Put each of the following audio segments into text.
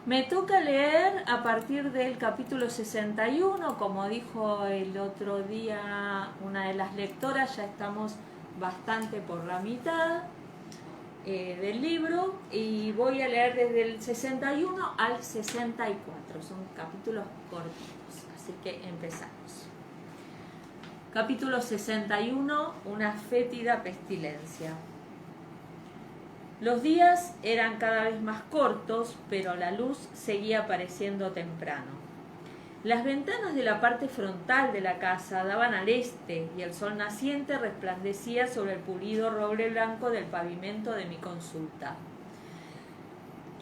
Me toca leer a partir del capítulo 61, como dijo el otro día una de las lectoras, ya estamos bastante por la mitad del libro y voy a leer desde el 61 al 64, son capítulos cortitos, así que empezamos. Capítulo 61, una fétida pestilencia. Los días eran cada vez más cortos, pero la luz seguía apareciendo temprano. Las ventanas de la parte frontal de la casa daban al este y el sol naciente resplandecía sobre el pulido roble blanco del pavimento de mi consulta.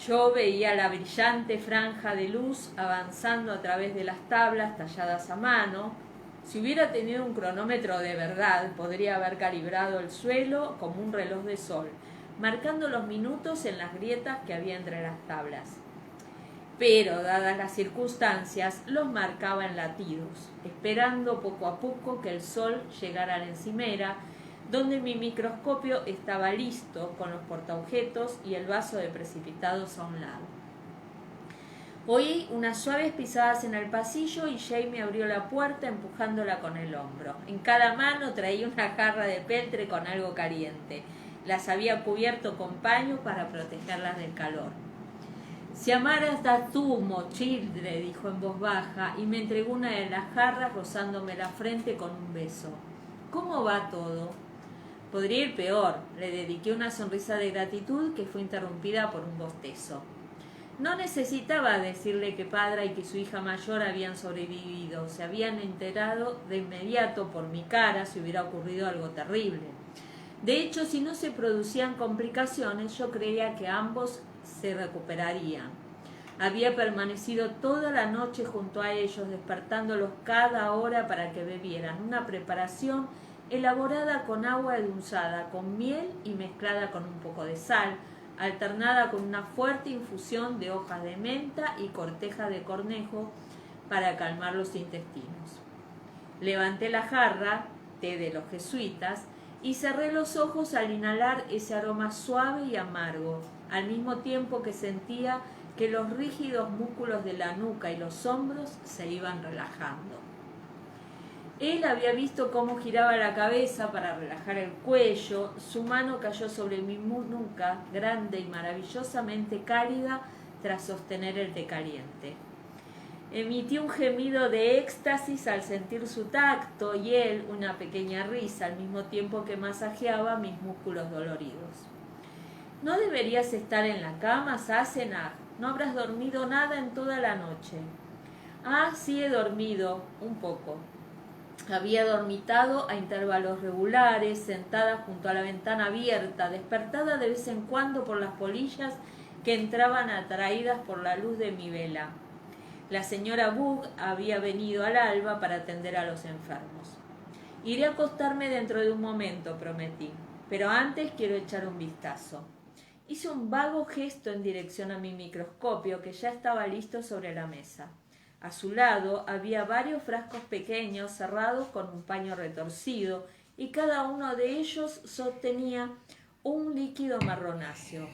Yo veía la brillante franja de luz avanzando a través de las tablas talladas a mano. Si hubiera tenido un cronómetro de verdad, podría haber calibrado el suelo como un reloj de sol, marcando los minutos en las grietas que había entre las tablas. Pero, dadas las circunstancias, los marcaba en latidos, esperando poco a poco que el sol llegara a la encimera, donde mi microscopio estaba listo, con los portaobjetos y el vaso de precipitados a un lado. Oí unas suaves pisadas en el pasillo y Jamie abrió la puerta empujándola con el hombro. En cada mano traía una jarra de peltre con algo caliente. Las había cubierto con paño para protegerlas del calor. «Si amaras da zumo, childre», dijo en voz baja, y me entregó una de las jarras rozándome la frente con un beso. «¿Cómo va todo?» «Podría ir peor», le dediqué una sonrisa de gratitud que fue interrumpida por un bostezo. No necesitaba decirle que Padra y que su hija mayor habían sobrevivido. Se habían enterado de inmediato por mi cara si hubiera ocurrido algo terrible. De hecho, si no se producían complicaciones, yo creía que ambos se recuperarían. Había permanecido toda la noche junto a ellos, despertándolos cada hora para que bebieran una preparación elaborada con agua endulzada, con miel y mezclada con un poco de sal, alternada con una fuerte infusión de hojas de menta y corteza de cornejo para calmar los intestinos. Levanté la jarra, té de los jesuitas, y cerré los ojos al inhalar ese aroma suave y amargo, al mismo tiempo que sentía que los rígidos músculos de la nuca y los hombros se iban relajando. Él había visto cómo giraba la cabeza para relajar el cuello, su mano cayó sobre mi nuca, grande y maravillosamente cálida, tras sostener el té caliente. Emití un gemido de éxtasis al sentir su tacto y él una pequeña risa al mismo tiempo que masajeaba mis músculos doloridos. «¿No deberías estar en la cama, Sassenach? No habrás dormido nada en toda la noche». «Ah, sí he dormido, un poco». Había dormitado a intervalos regulares, sentada junto a la ventana abierta, despertada de vez en cuando por las polillas que entraban atraídas por la luz de mi vela. La señora Bug había venido al alba para atender a los enfermos. «Iré a acostarme dentro de un momento», prometí, «pero antes quiero echar un vistazo». Hice un vago gesto en dirección a mi microscopio que ya estaba listo sobre la mesa. A su lado había varios frascos pequeños cerrados con un paño retorcido y cada uno de ellos sostenía un líquido marronáceo.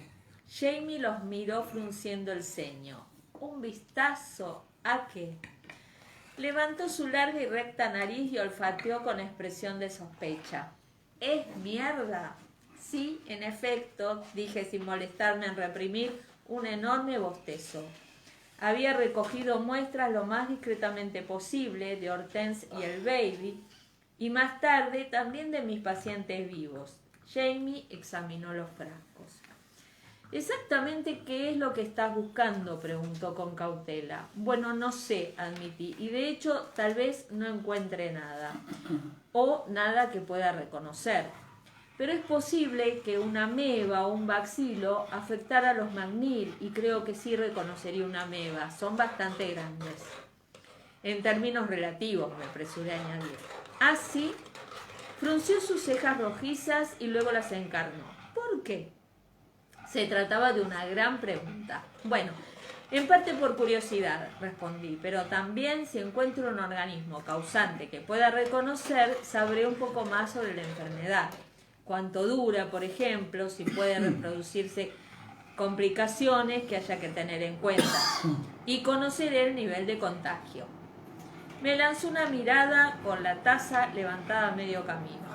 Jamie los miró frunciendo el ceño. «¿Un vistazo? ¿A qué?» Levantó su larga y recta nariz y olfateó con expresión de sospecha. «¿Es mierda?» «Sí, en efecto», dije sin molestarme en reprimir un enorme bostezo. Había recogido muestras lo más discretamente posible de Hortense y el baby, y más tarde también de mis pacientes vivos. Jamie examinó los frascos. «¿Exactamente qué es lo que estás buscando?», preguntó con cautela. «Bueno, no sé», admití, «y de hecho tal vez no encuentre nada, o nada que pueda reconocer. Pero es posible que una ameba o un bacilo afectara a los McNeil y creo que sí reconocería una ameba. Son bastante grandes». «En términos relativos», me apresuré a añadir. «Ah, sí». Frunció sus cejas rojizas y luego las encarnó. «¿Por qué?» Se trataba de una gran pregunta. «Bueno, en parte por curiosidad», respondí, «pero también si encuentro un organismo causante que pueda reconocer, sabré un poco más sobre la enfermedad. Cuánto dura, por ejemplo, si puede reproducirse complicaciones que haya que tener en cuenta y conoceré el nivel de contagio. Me lanzó una mirada con la taza levantada a medio camino.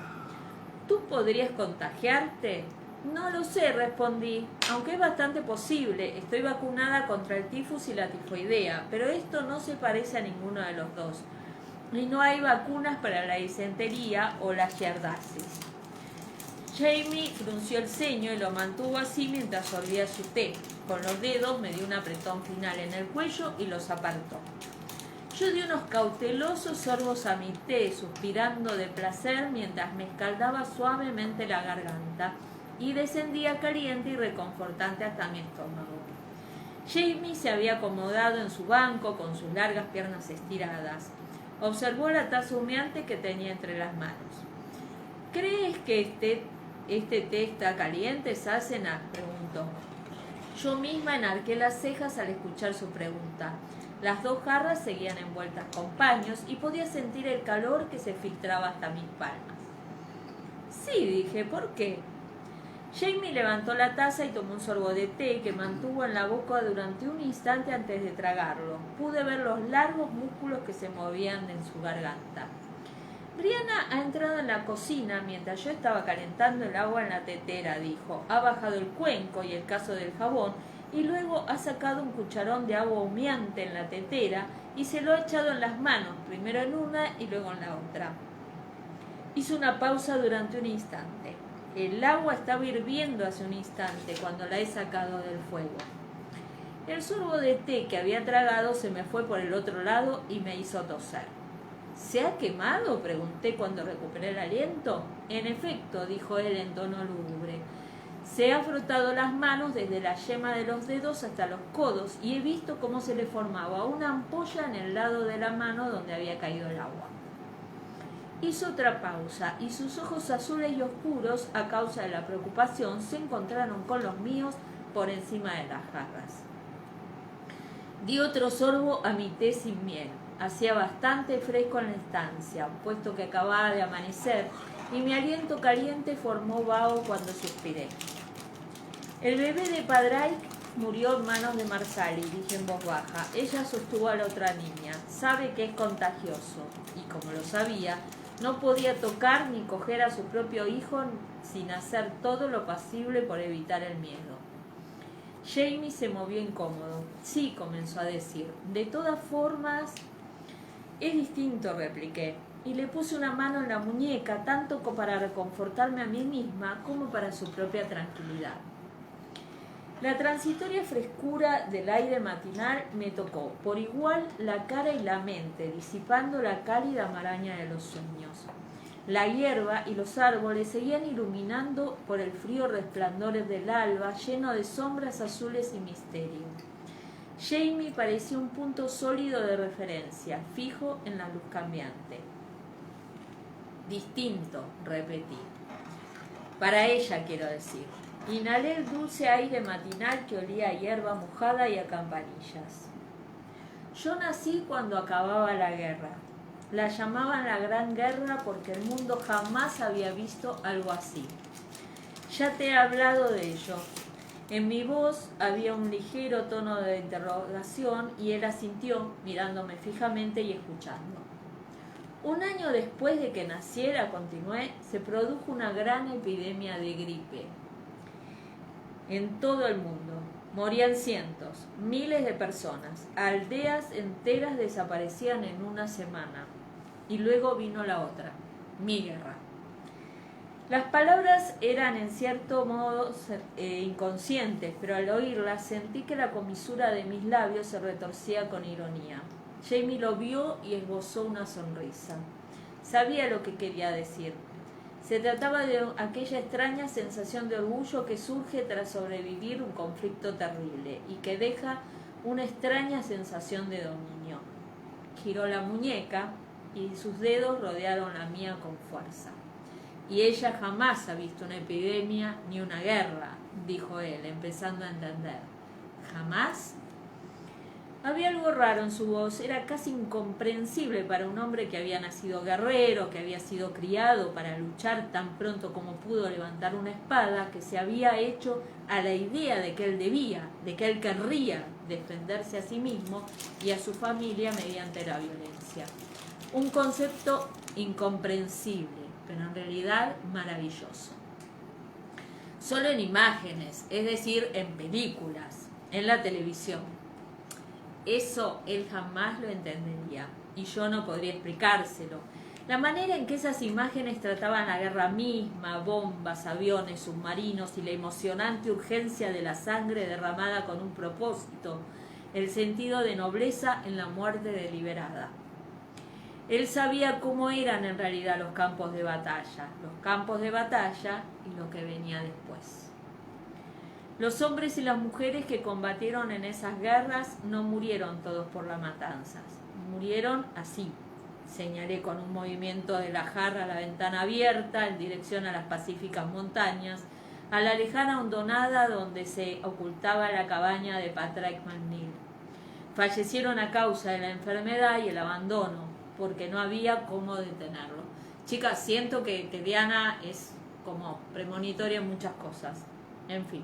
¿Tú podrías contagiarte? No lo sé, respondí, aunque es bastante posible. Estoy vacunada contra el tifus y la tifoidea, pero esto no se parece a ninguno de los dos. Y no hay vacunas para la disentería o la giardiasis. Jamie frunció el ceño y lo mantuvo así mientras sorbía su té. Con los dedos me dio un apretón final en el cuello y los apartó. Yo di unos cautelosos sorbos a mi té, suspirando de placer mientras me escaldaba suavemente la garganta y descendía caliente y reconfortante hasta mi estómago. Jamie se había acomodado en su banco con sus largas piernas estiradas. Observó la taza humeante que tenía entre las manos. ¿Crees que este té está caliente, Sassenach?, preguntó. Yo misma enarqué las cejas al escuchar su pregunta. Las dos jarras seguían envueltas con paños y podía sentir el calor que se filtraba hasta mis palmas. Sí, dije, ¿por qué? Jamie levantó la taza y tomó un sorbo de té que mantuvo en la boca durante un instante antes de tragarlo. Pude ver los largos músculos que se movían en su garganta. Brianna ha entrado en la cocina mientras yo estaba calentando el agua en la tetera, dijo. Ha bajado el cuenco y el cazo del jabón y luego ha sacado un cucharón de agua humeante en la tetera y se lo ha echado en las manos, primero en una y luego en la otra. Hizo una pausa durante un instante. El agua estaba hirviendo hace un instante cuando la he sacado del fuego. El sorbo de té que había tragado se me fue por el otro lado y me hizo toser. ¿Se ha quemado?, pregunté cuando recuperé el aliento. En efecto, dijo él en tono lúgubre. Se ha frotado las manos desde la yema de los dedos hasta los codos y he visto cómo se le formaba una ampolla en el lado de la mano donde había caído el agua. Hizo otra pausa y sus ojos azules y oscuros, a causa de la preocupación, se encontraron con los míos por encima de las jarras. Di otro sorbo a mi té sin miel. Hacía bastante fresco en la estancia, puesto que acababa de amanecer, y mi aliento caliente formó vaho cuando suspiré. El bebé de Padraic murió en manos de Marsali, dije en voz baja. Ella sostuvo a la otra niña. Sabe que es contagioso, y como lo sabía, no podía tocar ni coger a su propio hijo sin hacer todo lo posible por evitar el miedo. Jamie se movió incómodo. Sí, comenzó a decir. De todas formas, es distinto, repliqué, y le puse una mano en la muñeca, tanto para reconfortarme a mí misma como para su propia tranquilidad. La transitoria frescura del aire matinal me tocó por igual la cara y la mente, disipando la cálida maraña de los sueños. La hierba y los árboles seguían iluminando por el frío resplandor del alba, lleno de sombras azules y misterio. Jamie parecía un punto sólido de referencia, fijo en la luz cambiante. Distinto, repetí. Para ella, quiero decir. Inhalé el dulce aire matinal que olía a hierba mojada y a campanillas. Yo nací cuando acababa la guerra. La llamaban la Gran Guerra porque el mundo jamás había visto algo así. Ya te he hablado de ello. En mi voz había un ligero tono de interrogación y él asintió, mirándome fijamente y escuchando. Un año después de que naciera, continué, se produjo una gran epidemia de gripe. En todo el mundo. Morían cientos, miles de personas. Aldeas enteras desaparecían en una semana. Y luego vino la otra, mi guerra. Las palabras eran en cierto modo inconscientes, pero al oírlas sentí que la comisura de mis labios se retorcía con ironía. Jamie lo vio y esbozó una sonrisa. Sabía lo que quería decir. Se trataba de aquella extraña sensación de orgullo que surge tras sobrevivir un conflicto terrible y que deja una extraña sensación de dominio. Giró la muñeca y sus dedos rodearon la mía con fuerza. Y ella jamás ha visto una epidemia ni una guerra, dijo él, empezando a entender. ¿Jamás? Había algo algo raro en su voz, era casi incomprensible para un hombre que había nacido guerrero, que había sido criado para luchar tan pronto como pudo levantar una espada, que se había hecho a la idea de que él debía, de que él querría defenderse a sí mismo y a su familia mediante la violencia. Un concepto incomprensible, pero en realidad maravilloso. Solo en imágenes, es decir, en películas, en la televisión. Eso él jamás lo entendería y yo no podría explicárselo. La manera en que esas imágenes trataban la guerra misma, bombas, aviones, submarinos y la emocionante urgencia de la sangre derramada con un propósito, el sentido de nobleza en la muerte deliberada. Él sabía cómo eran en realidad los campos de batalla y lo que venía después. Los hombres y las mujeres que combatieron en esas guerras no murieron todos por las matanzas, murieron así. Señalé con un movimiento de la jarra a la ventana abierta en dirección a las pacíficas montañas, a la lejana hondonada donde se ocultaba la cabaña de Patrick McNeil. Fallecieron a causa de la enfermedad y el abandono, porque no había cómo detenerlo. Chicas, siento que Diana es como premonitoria en muchas cosas. En fin.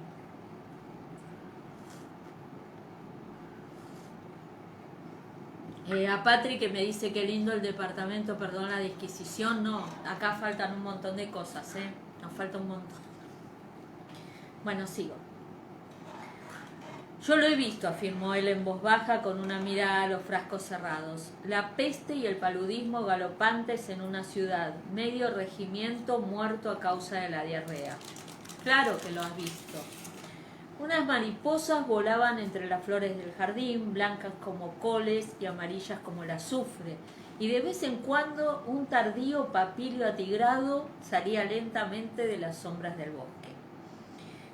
A Patrick que me dice que lindo el departamento, perdón la disquisición, no, acá faltan un montón de cosas, nos falta un montón. Bueno, sigo. Yo lo he visto, afirmó él en voz baja con una mirada a los frascos cerrados. La peste y el paludismo galopantes en una ciudad, medio regimiento muerto a causa de la diarrea. Claro que lo has visto. Unas mariposas volaban entre las flores del jardín, blancas como coles y amarillas como el azufre, y de vez en cuando un tardío papilio atigrado salía lentamente de las sombras del bosque.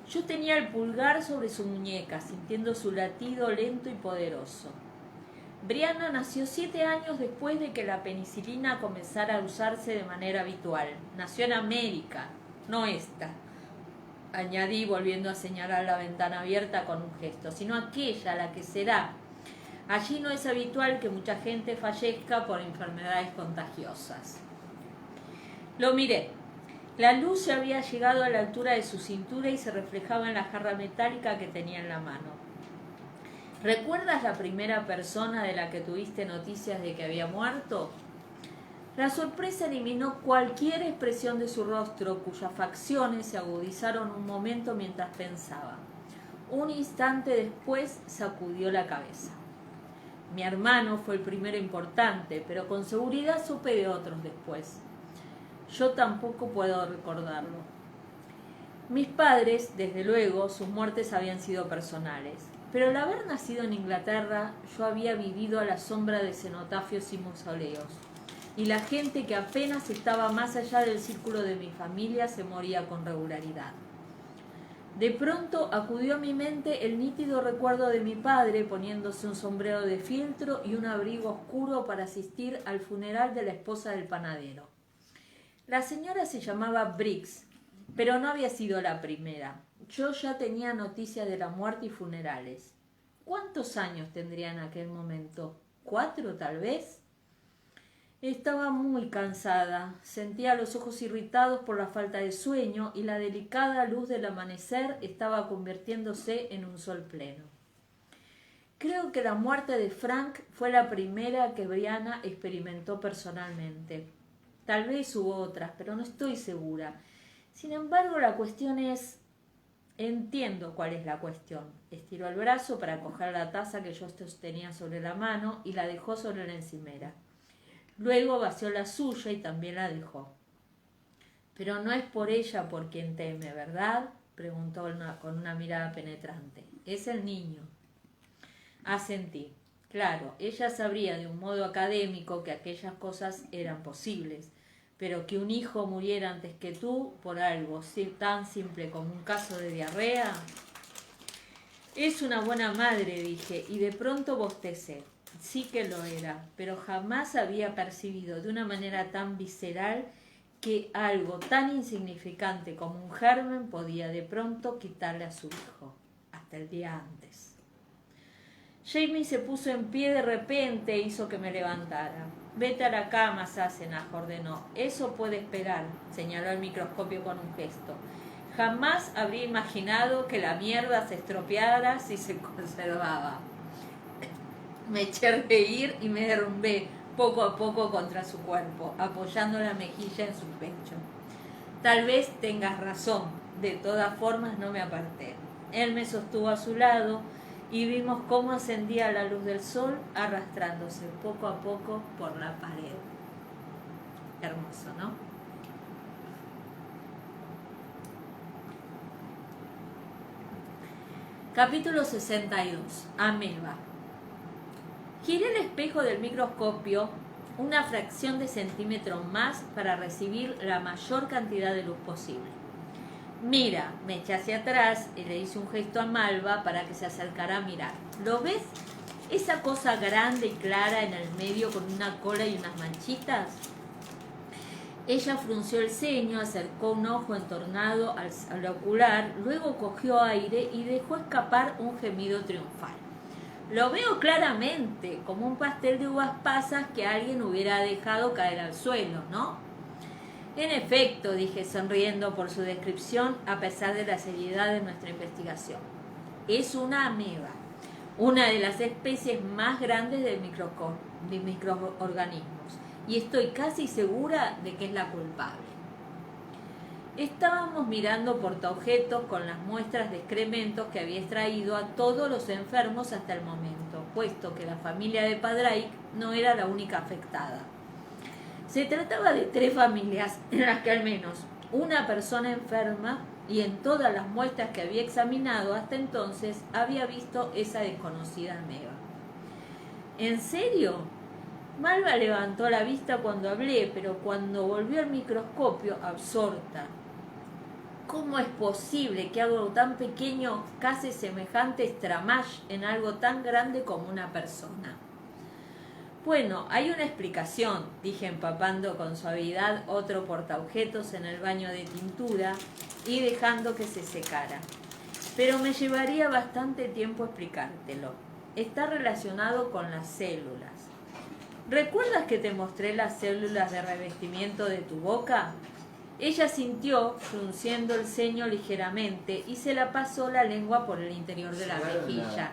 Yo tenía el pulgar sobre su muñeca, sintiendo su latido lento y poderoso. Brianna nació 7 años después de que la penicilina comenzara a usarse de manera habitual. Nació en América, no esta. Añadí volviendo a señalar la ventana abierta con un gesto, sino aquella, la que será. Allí no es habitual que mucha gente fallezca por enfermedades contagiosas. Lo miré. La luz se había llegado a la altura de su cintura y se reflejaba en la jarra metálica que tenía en la mano. ¿Recuerdas la primera persona de la que tuviste noticias de que había muerto? La sorpresa eliminó cualquier expresión de su rostro, cuyas facciones se agudizaron un momento mientras pensaba. Un instante después sacudió la cabeza. Mi hermano fue el primero importante, pero con seguridad supe de otros después. Yo tampoco puedo recordarlo. Mis padres, desde luego, sus muertes habían sido personales, pero al haber nacido en Inglaterra, yo había vivido a la sombra de cenotafios y mausoleos. Y la gente que apenas estaba más allá del círculo de mi familia se moría con regularidad. De pronto acudió a mi mente el nítido recuerdo de mi padre poniéndose un sombrero de fieltro y un abrigo oscuro para asistir al funeral de la esposa del panadero. La señora se llamaba Briggs, pero no había sido la primera. Yo ya tenía noticias de la muerte y funerales. ¿Cuántos años tendría en aquel momento? ¿4 tal vez? Estaba muy cansada, sentía los ojos irritados por la falta de sueño y la delicada luz del amanecer estaba convirtiéndose en un sol pleno. Creo que la muerte de Frank fue la primera que Brianna experimentó personalmente. Tal vez hubo otras, pero no estoy segura. Sin embargo, la cuestión es... Entiendo cuál es la cuestión. Estiró el brazo para coger la taza que yo sostenía sobre la mano y la dejó sobre la encimera. Luego vació la suya y también la dejó. Pero no es por ella por quien teme, ¿verdad? Preguntó con una mirada penetrante. Es el niño. Asentí. Claro, ella sabría de un modo académico que aquellas cosas eran posibles, pero que un hijo muriera antes que tú por algo tan simple como un caso de diarrea. Es una buena madre, dije, y de pronto bostecé. Sí que lo era, pero jamás había percibido de una manera tan visceral que algo tan insignificante como un germen podía de pronto quitarle a su hijo, hasta el día antes. Jamie se puso en pie de repente e hizo que me levantara. Vete a la cama, Sassenach, ordenó. Eso puede esperar, señaló el microscopio con un gesto. Jamás habría imaginado que la mierda se estropeara si se conservaba. Me eché a reír y me derrumbé poco a poco contra su cuerpo, apoyando la mejilla en su pecho. Tal vez tengas razón, de todas formas no me aparté. Él me sostuvo a su lado y vimos cómo ascendía la luz del sol arrastrándose poco a poco por la pared. Hermoso, ¿no? Capítulo 62. Ameba. Giré el espejo del microscopio una fracción de centímetro más para recibir la mayor cantidad de luz posible. Mira, me eché hacia atrás y le hice un gesto a Malva para que se acercara a mirar. ¿Lo ves? Esa cosa grande y clara en el medio con una cola y unas manchitas. Ella frunció el ceño, acercó un ojo entornado al ocular, luego cogió aire y dejó escapar un gemido triunfal. Lo veo claramente, como un pastel de uvas pasas que alguien hubiera dejado caer al suelo, ¿no? En efecto, dije sonriendo por su descripción a pesar de la seriedad de nuestra investigación. Es una ameba, una de las especies más grandes de microorganismos, y estoy casi segura de que es la culpable. Estábamos mirando portaobjetos con las muestras de excrementos que había extraído a todos los enfermos hasta el momento, puesto que la familia de Padraic no era la única afectada. Se trataba de 3 familias en las que al menos una persona enferma, y en todas las muestras que había examinado hasta entonces había visto esa desconocida ameba. ¿En serio? Malva levantó la vista cuando hablé, pero cuando volvió al microscopio, absorta. ¿Cómo es posible que algo tan pequeño case semejante estramash en algo tan grande como una persona? Bueno, hay una explicación, dije empapando con suavidad otro portaobjetos en el baño de tintura y dejando que se secara. Pero me llevaría bastante tiempo explicártelo. Está relacionado con las células. ¿Recuerdas que te mostré las células de revestimiento de tu boca? Ella sintió, frunciendo el ceño ligeramente, y se la pasó la lengua por el interior de la mejilla.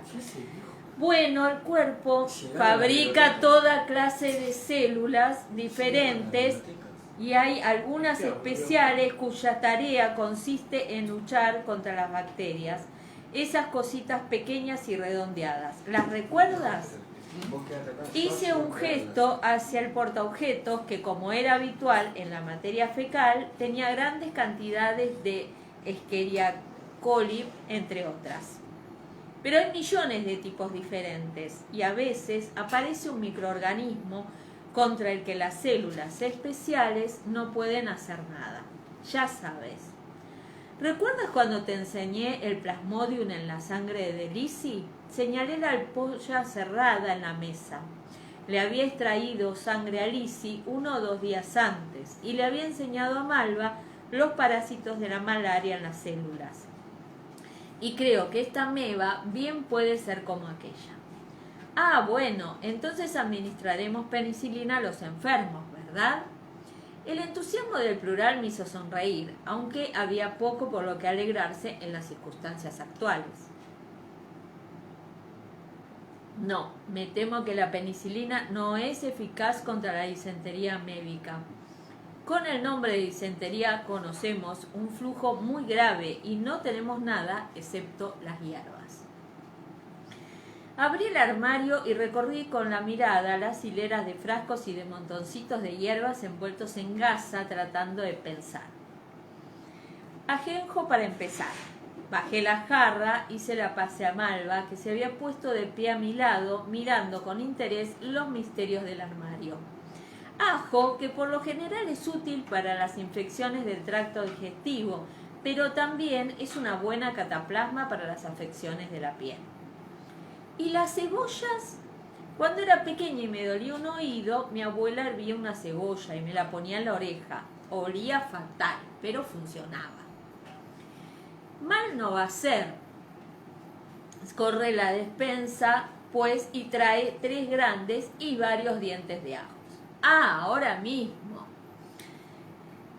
Bueno, el cuerpo fabrica toda clase de células diferentes y hay algunas especiales cuya tarea consiste en luchar contra las bacterias. Esas cositas pequeñas y redondeadas. ¿Las recuerdas? Hice un gesto hacia el portaobjetos que, como era habitual en la materia fecal, tenía grandes cantidades de Escherichia coli, entre otras. Pero hay millones de tipos diferentes y a veces aparece un microorganismo contra el que las células especiales no pueden hacer nada. Ya sabes. ¿Recuerdas cuando te enseñé el plasmodium en la sangre de Lizzie? Señalé la ampolla cerrada en la mesa. Le había extraído sangre a Lizzie 1 o 2 días antes y le había enseñado a Malva los parásitos de la malaria en las células. Y creo que esta ameba bien puede ser como aquella. Ah, bueno, entonces administraremos penicilina a los enfermos, ¿verdad? El entusiasmo del plural me hizo sonreír, aunque había poco por lo que alegrarse en las circunstancias actuales. No, me temo que la penicilina no es eficaz contra la disentería amébica. Con el nombre de disentería conocemos un flujo muy grave y no tenemos nada excepto las hierbas. Abrí el armario y recorrí con la mirada las hileras de frascos y de montoncitos de hierbas envueltos en gasa tratando de pensar. Ajenjo para empezar. Bajé la jarra y se la pasé a Malva, que se había puesto de pie a mi lado, mirando con interés los misterios del armario. Ajo, que por lo general es útil para las infecciones del tracto digestivo, pero también es una buena cataplasma para las afecciones de la piel. ¿Y las cebollas? Cuando era pequeña y me dolía un oído, mi abuela hervía una cebolla y me la ponía en la oreja. Olía fatal, pero funcionaba. Mal no va a ser. Corre la despensa, pues y trae 3 grandes y varios dientes de ajos. Ah, ahora mismo.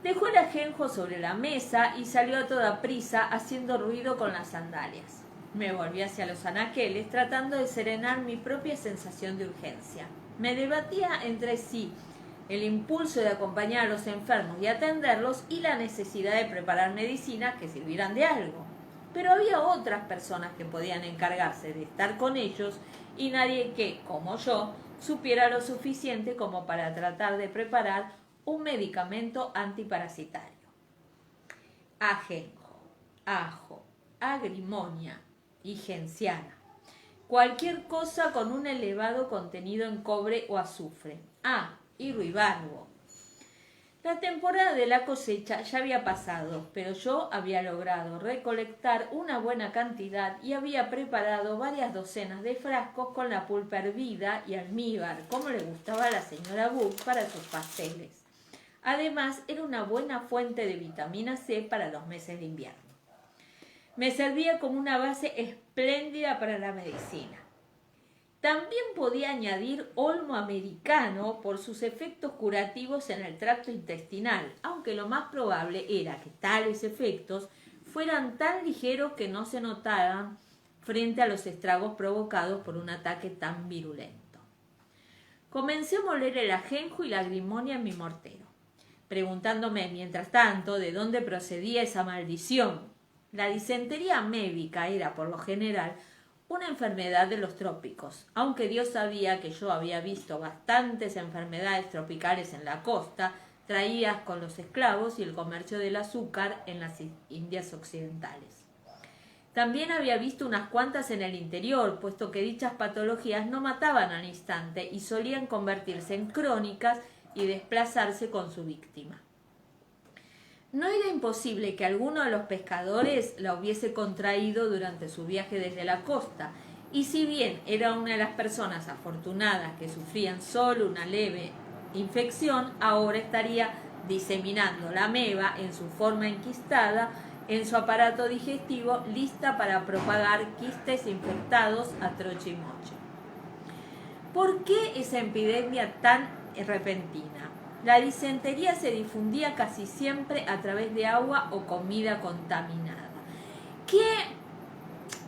Dejó el ajenjo sobre la mesa y salió a toda prisa haciendo ruido con las sandalias. Me volví hacia los anaqueles tratando de serenar mi propia sensación de urgencia. Me debatía entre sí el impulso de acompañar a los enfermos y atenderlos y la necesidad de preparar medicinas que sirvieran de algo. Pero había otras personas que podían encargarse de estar con ellos y nadie que, como yo, supiera lo suficiente como para tratar de preparar un medicamento antiparasitario. Ajenjo, ajo, agrimonia y genciana. Cualquier cosa con un elevado contenido en cobre o azufre. Ah, y ruibarbo. La temporada de la cosecha ya había pasado, pero yo había logrado recolectar una buena cantidad y había preparado varias docenas de frascos con la pulpa hervida y almíbar, como le gustaba a la señora Buck para sus pasteles. Además, era una buena fuente de vitamina C para los meses de invierno. Me servía como una base espléndida para la medicina. También podía añadir olmo americano por sus efectos curativos en el tracto intestinal, aunque lo más probable era que tales efectos fueran tan ligeros que no se notaran frente a los estragos provocados por un ataque tan virulento. Comencé a moler el ajenjo y la agrimonia en mi mortero, preguntándome mientras tanto de dónde procedía esa maldición. La disentería amébica era, por lo general, una enfermedad de los trópicos, aunque Dios sabía que yo había visto bastantes enfermedades tropicales en la costa, traídas con los esclavos y el comercio del azúcar en las Indias occidentales. También había visto unas cuantas en el interior, puesto que dichas patologías no mataban al instante y solían convertirse en crónicas y desplazarse con su víctima. No era imposible que alguno de los pescadores la hubiese contraído durante su viaje desde la costa, y si bien era una de las personas afortunadas que sufrían solo una leve infección, ahora estaría diseminando la ameba en su forma enquistada en su aparato digestivo, lista para propagar quistes infectados a troche y moche. ¿Por qué esa epidemia tan repentina? La disentería se difundía casi siempre a través de agua o comida contaminada. ¿Qué?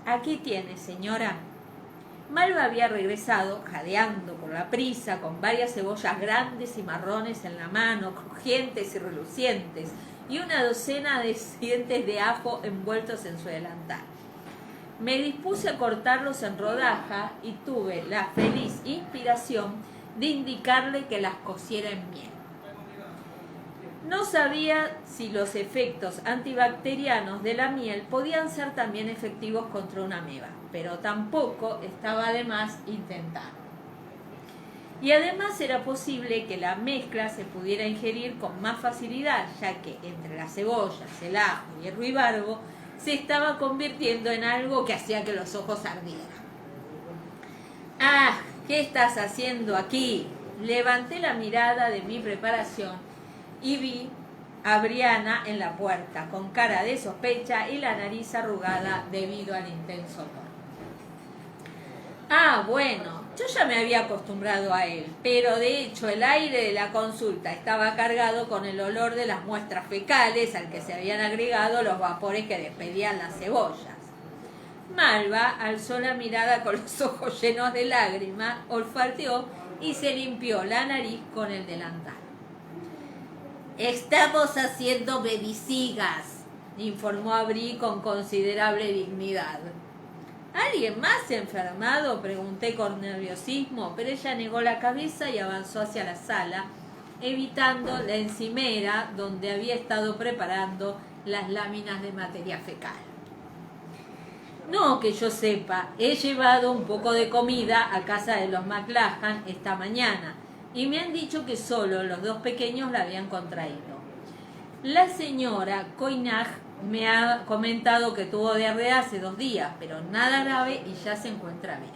Aquí tiene, señora. Malva había regresado, jadeando por la prisa, con varias cebollas grandes y marrones en la mano, crujientes y relucientes, y una docena de dientes de ajo envueltos en su delantal. Me dispuse a cortarlos en rodajas y tuve la feliz inspiración de indicarle que las cociera en miel. No sabía si los efectos antibacterianos de la miel podían ser también efectivos contra una ameba, pero tampoco estaba de más intentar. Y además era posible que la mezcla se pudiera ingerir con más facilidad, ya que entre las cebollas, el ajo y el ruibarbo se estaba convirtiendo en algo que hacía que los ojos ardieran. ¡Ah! ¿Qué estás haciendo aquí? Levanté la mirada de mi preparación y vi a Briana en la puerta, con cara de sospecha y la nariz arrugada debido al intenso olor. Ah, bueno, yo ya me había acostumbrado a él, pero de hecho el aire de la consulta estaba cargado con el olor de las muestras fecales al que se habían agregado los vapores que despedían las cebollas. Malva alzó la mirada con los ojos llenos de lágrimas, olfateó y se limpió la nariz con el delantal. Estamos haciendo medicigas, informó Abrí con considerable dignidad. ¿Alguien más se ha enfermado?, pregunté con nerviosismo, pero ella negó la cabeza y avanzó hacia la sala, evitando la encimera donde había estado preparando las láminas de materia fecal. No que yo sepa, he llevado un poco de comida a casa de los McLachlan esta mañana y me han dicho que solo los 2 pequeños la habían contraído. La señora Coinage me ha comentado que tuvo diarrea hace 2 días, pero nada grave y ya se encuentra bien.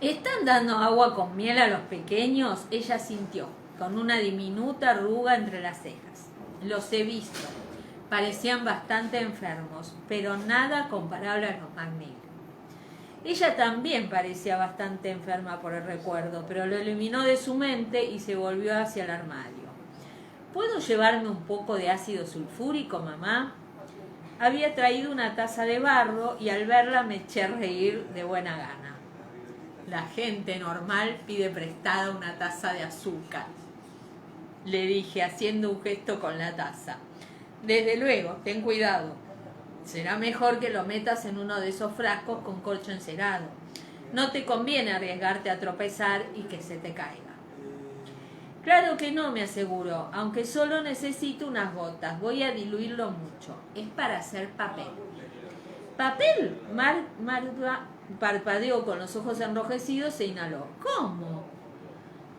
¿Están dando agua con miel a los pequeños?, ella sintió, con una diminuta arruga entre las cejas. Los he visto. Parecían bastante enfermos, pero nada comparable a los McNeil. Ella también parecía bastante enferma por el recuerdo, pero lo eliminó de su mente y se volvió hacia el armario. ¿Puedo llevarme un poco de ácido sulfúrico, mamá? Había traído una taza de barro y al verla me eché a reír de buena gana. La gente normal pide prestada una taza de azúcar, le dije haciendo un gesto con la taza. Desde luego, ten cuidado. Será mejor que lo metas en uno de esos frascos con corcho encerado. No te conviene arriesgarte a tropezar y que se te caiga. Claro que no, me aseguró, aunque solo necesito unas gotas. Voy a diluirlo mucho. Es para hacer papel. ¿Papel? Marva parpadeó con los ojos enrojecidos e inhaló. ¿Cómo?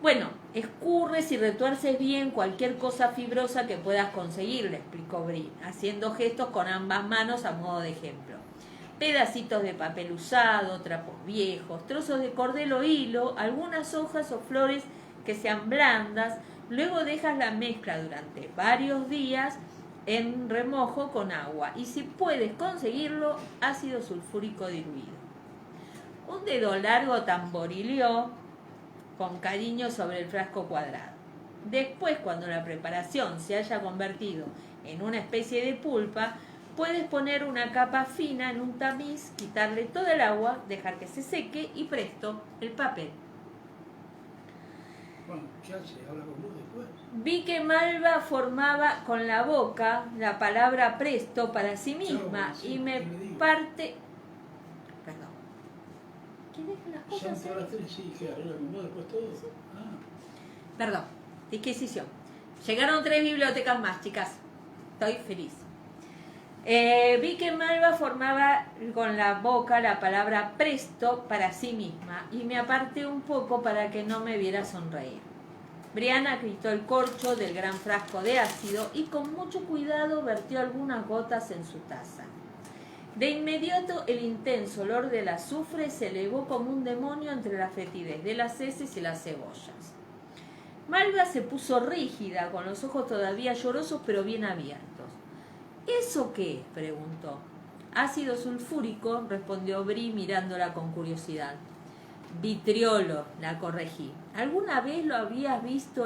Bueno, escurres y retuerces bien cualquier cosa fibrosa que puedas conseguir, le explicó Brie, haciendo gestos con ambas manos a modo de ejemplo. Pedacitos de papel usado, trapos viejos, trozos de cordel o hilo, algunas hojas o flores que sean blandas. Luego dejas la mezcla durante varios días en remojo con agua y, si puedes conseguirlo, ácido sulfúrico diluido. Un dedo largo tamborileó con cariño sobre el frasco cuadrado. Después, cuando la preparación se haya convertido en una especie de pulpa, puedes poner una capa fina en un tamiz, quitarle todo el agua, dejar que se seque y presto, el papel. Bueno, ya se habla con vos después. Vi que Malva formaba con la boca la palabra presto para sí misma y me parte... Perdón. ¿Quieres que las Ya cosas entraste, sí, que arregla con vos después todo. Sí. Ah. Perdón, disquisición. Llegaron 3 bibliotecas más, chicas. Estoy feliz. Vi que Malva formaba con la boca la palabra presto para sí misma y me aparté un poco para que no me viera sonreír. Brianna quitó el corcho del gran frasco de ácido y con mucho cuidado vertió algunas gotas en su taza. De inmediato el intenso olor del azufre se elevó como un demonio entre la fetidez de las heces y las cebollas. Malva se puso rígida, con los ojos todavía llorosos pero bien abiertos. ¿Eso qué es?, preguntó. Ácido sulfúrico, respondió Brie mirándola con curiosidad. Vitriolo, la corregí. ¿Alguna vez lo habías visto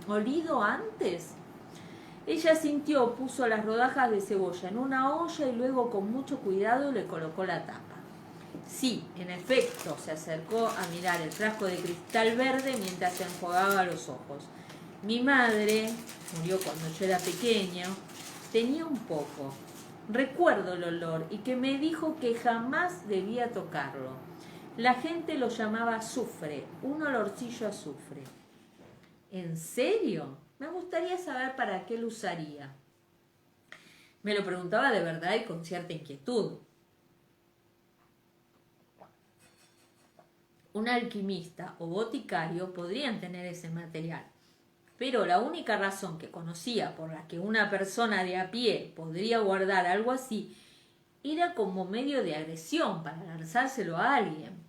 olido antes? Ella sintió, puso las rodajas de cebolla en una olla y luego con mucho cuidado le colocó la tapa. Sí, en efecto, se acercó a mirar el frasco de cristal verde mientras se enjugaba los ojos. Mi madre, murió cuando yo era pequeño, tenía un poco. Recuerdo el olor y que me dijo que jamás debía tocarlo. La gente lo llamaba azufre, un olorcillo a azufre. ¿En serio? Me gustaría saber para qué lo usaría. Me lo preguntaba de verdad y con cierta inquietud. Un alquimista o boticario podrían tener ese material, pero la única razón que conocía por la que una persona de a pie podría guardar algo así era como medio de agresión para lanzárselo a alguien.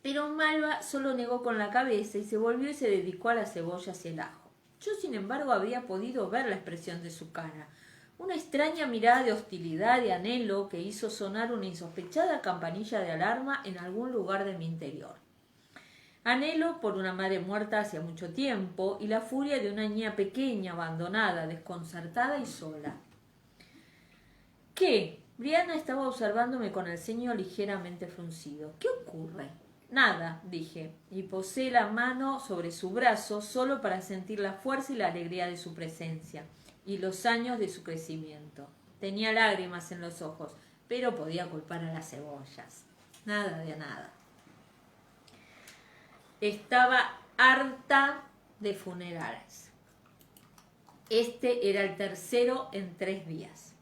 Pero Malva solo negó con la cabeza y se volvió y se dedicó a las cebollas y el ajo. Yo, sin embargo, había podido ver la expresión de su cara, una extraña mirada de hostilidad y anhelo que hizo sonar una insospechada campanilla de alarma en algún lugar de mi interior. Anhelo por una madre muerta hacía mucho tiempo y la furia de una niña pequeña, abandonada, desconcertada y sola. ¿Qué? Brianna estaba observándome con el ceño ligeramente fruncido. ¿Qué ocurre? Nada, dije, y posé la mano sobre su brazo solo para sentir la fuerza y la alegría de su presencia y los años de su crecimiento. Tenía lágrimas en los ojos, pero podía culpar a las cebollas. Nada de nada. Estaba harta de funerales. Este era el tercero en 3 días.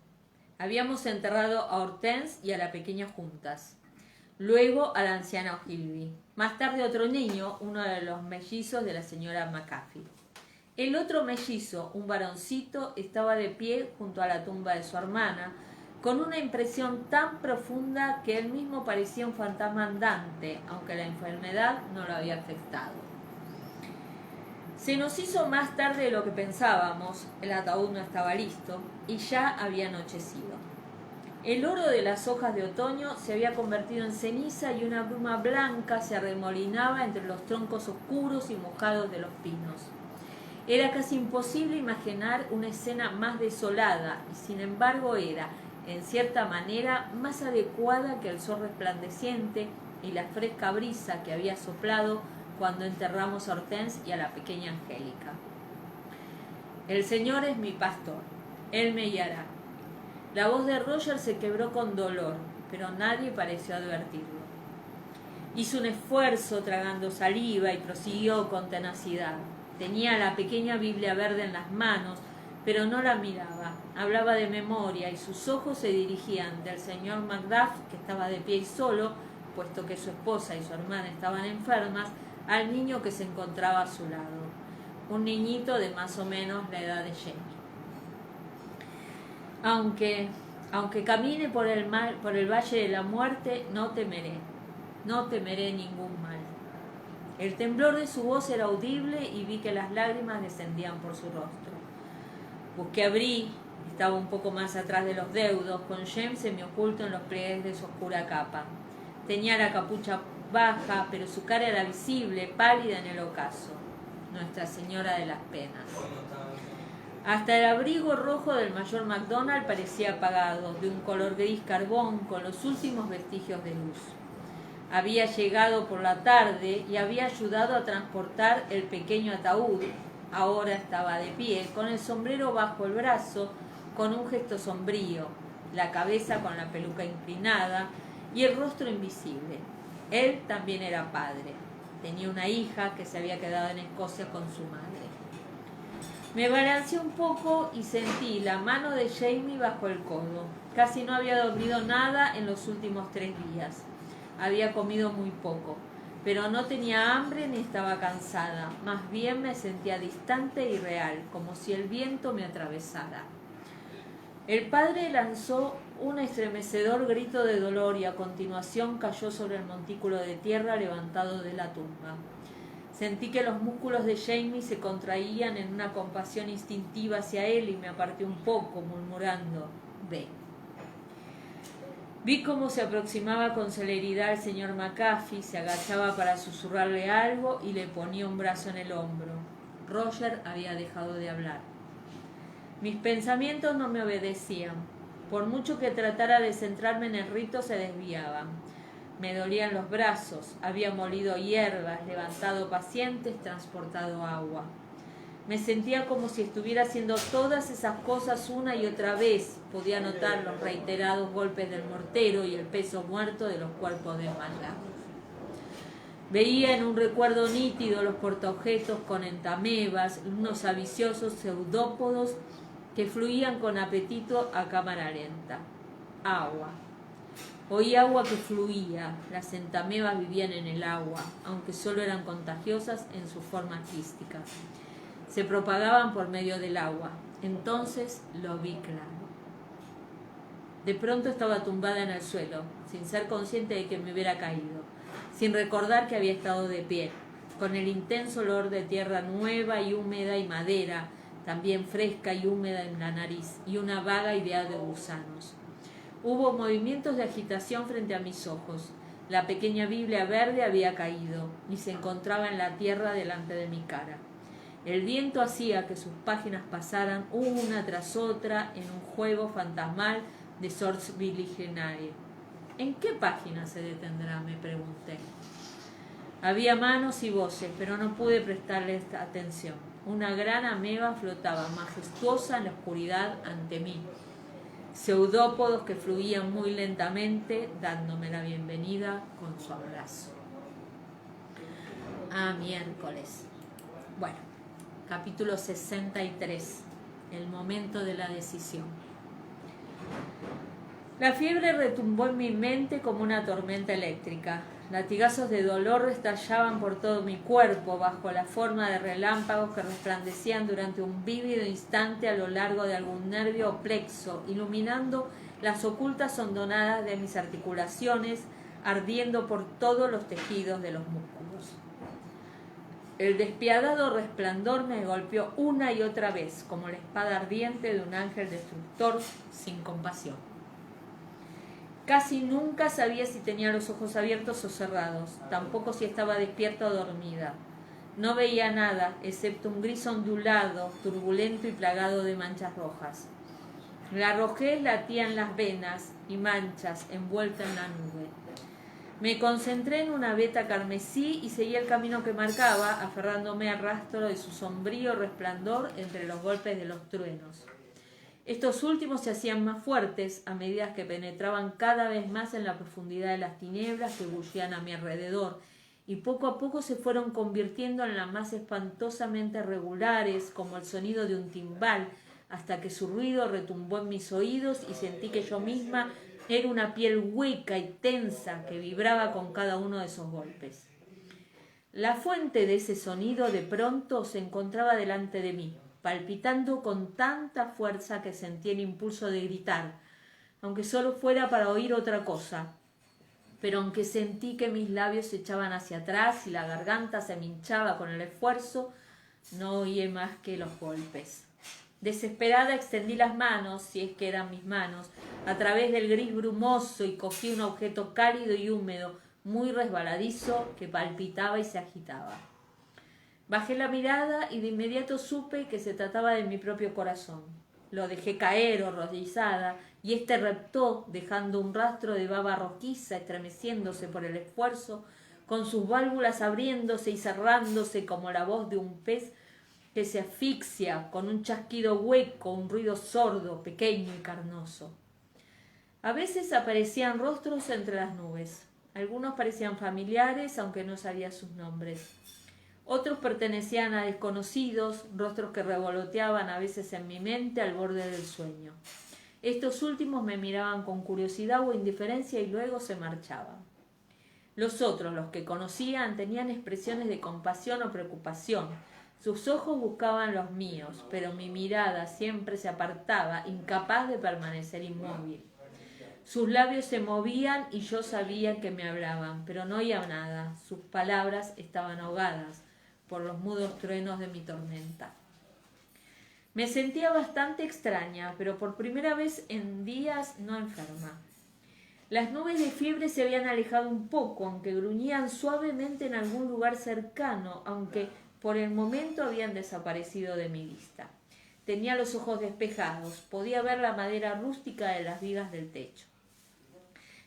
Habíamos enterrado a Hortense y a la pequeña juntas. Luego a la anciana Ogilvy. Más tarde otro niño, uno de los mellizos de la señora McAfee. El otro mellizo, un varoncito, estaba de pie junto a la tumba de su hermana, con una impresión tan profunda que él mismo parecía un fantasma andante, aunque la enfermedad no lo había afectado. Se nos hizo más tarde de lo que pensábamos, el ataúd no estaba listo y ya había anochecido. El oro de las hojas de otoño se había convertido en ceniza y una bruma blanca se arremolinaba entre los troncos oscuros y mojados de los pinos. Era casi imposible imaginar una escena más desolada y sin embargo era, en cierta manera, más adecuada que el sol resplandeciente y la fresca brisa que había soplado cuando enterramos a Hortense y a la pequeña Angélica. El Señor es mi pastor, Él me guiará. La voz de Roger se quebró con dolor, pero nadie pareció advertirlo. Hizo un esfuerzo tragando saliva y prosiguió con tenacidad. Tenía la pequeña Biblia verde en las manos, pero no la miraba. Hablaba de memoria y sus ojos se dirigían del señor Macduff, que estaba de pie y solo, puesto que su esposa y su hermana estaban enfermas, al niño que se encontraba a su lado. Un niñito de más o menos la edad de Jamie. Aunque camine por el valle de la muerte, no temeré ningún mal. El temblor de su voz era audible y vi que las lágrimas descendían por su rostro. Busqué a Bree, estaba un poco más atrás de los deudos, con James semioculto en los pliegues de su oscura capa. Tenía la capucha baja, pero su cara era visible, pálida en el ocaso. Nuestra Señora de las Penas. Hasta el abrigo rojo del mayor MacDonald parecía apagado, de un color gris carbón, con los últimos vestigios de luz. Había llegado por la tarde y había ayudado a transportar el pequeño ataúd. Ahora estaba de pie, con el sombrero bajo el brazo, con un gesto sombrío, la cabeza con la peluca inclinada y el rostro invisible. Él también era padre. Tenía una hija que se había quedado en Escocia con su madre. Me balanceé un poco y sentí la mano de Jamie bajo el codo. Casi no había dormido nada en los últimos 3 días. Había comido muy poco, pero no tenía hambre ni estaba cansada. Más bien me sentía distante y real, como si el viento me atravesara. El padre lanzó un estremecedor grito de dolor y a continuación cayó sobre el montículo de tierra levantado de la tumba. Sentí que los músculos de Jamie se contraían en una compasión instintiva hacia él y me aparté un poco, murmurando: «Ve». Vi cómo se aproximaba con celeridad el señor McAfee, se agachaba para susurrarle algo y le ponía un brazo en el hombro. Roger había dejado de hablar. Mis pensamientos no me obedecían. Por mucho que tratara de centrarme en el rito, se desviaban. Me dolían los brazos, había molido hierbas, levantado pacientes, transportado agua. Me sentía como si estuviera haciendo todas esas cosas una y otra vez. Podía notar los reiterados golpes del mortero y el peso muerto de los cuerpos desmayados. Veía en un recuerdo nítido los portaobjetos con entamebas, unos ambiciosos pseudópodos que fluían con apetito a cámara lenta. Agua. Oí agua que fluía. Las entamebas vivían en el agua, aunque solo eran contagiosas en su forma quística. Se propagaban por medio del agua. Entonces lo vi claro. De pronto estaba tumbada en el suelo, sin ser consciente de que me hubiera caído, sin recordar que había estado de pie, con el intenso olor de tierra nueva y húmeda y madera, también fresca y húmeda en la nariz, y una vaga idea de gusanos. Hubo movimientos de agitación frente a mis ojos. La pequeña Biblia verde había caído y se encontraba en la tierra delante de mi cara. El viento hacía que sus páginas pasaran una tras otra en un juego fantasmal de sorts biligenae. ¿En qué página se detendrá?, me pregunté. Había manos y voces, pero no pude prestarle atención. Una gran ameba flotaba majestuosa en la oscuridad ante mí. Pseudópodos que fluían muy lentamente, dándome la bienvenida con su abrazo. Miércoles. Bueno, capítulo 63. El momento de la decisión. La fiebre retumbó en mi mente como una tormenta eléctrica. Latigazos de dolor estallaban por todo mi cuerpo bajo la forma de relámpagos que resplandecían durante un vívido instante a lo largo de algún nervio o plexo, iluminando las ocultas hondonadas de mis articulaciones, ardiendo por todos los tejidos de los músculos. El despiadado resplandor me golpeó una y otra vez, como la espada ardiente de un ángel destructor sin compasión. Casi nunca sabía si tenía los ojos abiertos o cerrados, tampoco si estaba despierta o dormida. No veía nada, excepto un gris ondulado, turbulento y plagado de manchas rojas. La rojez latía en las venas y manchas envuelta en la nube. Me concentré en una veta carmesí y seguí el camino que marcaba, aferrándome al rastro de su sombrío resplandor entre los golpes de los truenos. Estos últimos se hacían más fuertes a medida que penetraban cada vez más en la profundidad de las tinieblas que bullían a mi alrededor, y poco a poco se fueron convirtiendo en las más espantosamente regulares, como el sonido de un timbal, hasta que su ruido retumbó en mis oídos y sentí que yo misma era una piel hueca y tensa que vibraba con cada uno de esos golpes. La fuente de ese sonido de pronto se encontraba delante de mí, palpitando con tanta fuerza que sentí el impulso de gritar, aunque solo fuera para oír otra cosa. Pero aunque sentí que mis labios se echaban hacia atrás y la garganta se me hinchaba con el esfuerzo, no oí más que los golpes. Desesperada extendí las manos, si es que eran mis manos, a través del gris brumoso y cogí un objeto cálido y húmedo, muy resbaladizo, que palpitaba y se agitaba. Bajé la mirada y de inmediato supe que se trataba de mi propio corazón. Lo dejé caer horrorizada y éste reptó, dejando un rastro de baba rojiza estremeciéndose por el esfuerzo, con sus válvulas abriéndose y cerrándose como la voz de un pez que se asfixia, con un chasquido hueco, un ruido sordo, pequeño y carnoso. A veces aparecían rostros entre las nubes. Algunos parecían familiares, aunque no sabía sus nombres. Otros pertenecían a desconocidos, rostros que revoloteaban a veces en mi mente al borde del sueño. Estos últimos me miraban con curiosidad o indiferencia y luego se marchaban. Los otros, los que conocían, tenían expresiones de compasión o preocupación. Sus ojos buscaban los míos, pero mi mirada siempre se apartaba, incapaz de permanecer inmóvil. Sus labios se movían y yo sabía que me hablaban, pero no oía nada. Sus palabras estaban ahogadas por los mudos truenos de mi tormenta. Me sentía bastante extraña, pero por primera vez en días no enferma. Las nubes de fiebre se habían alejado un poco, aunque gruñían suavemente en algún lugar cercano, aunque por el momento habían desaparecido de mi vista. Tenía los ojos despejados, podía ver la madera rústica de las vigas del techo.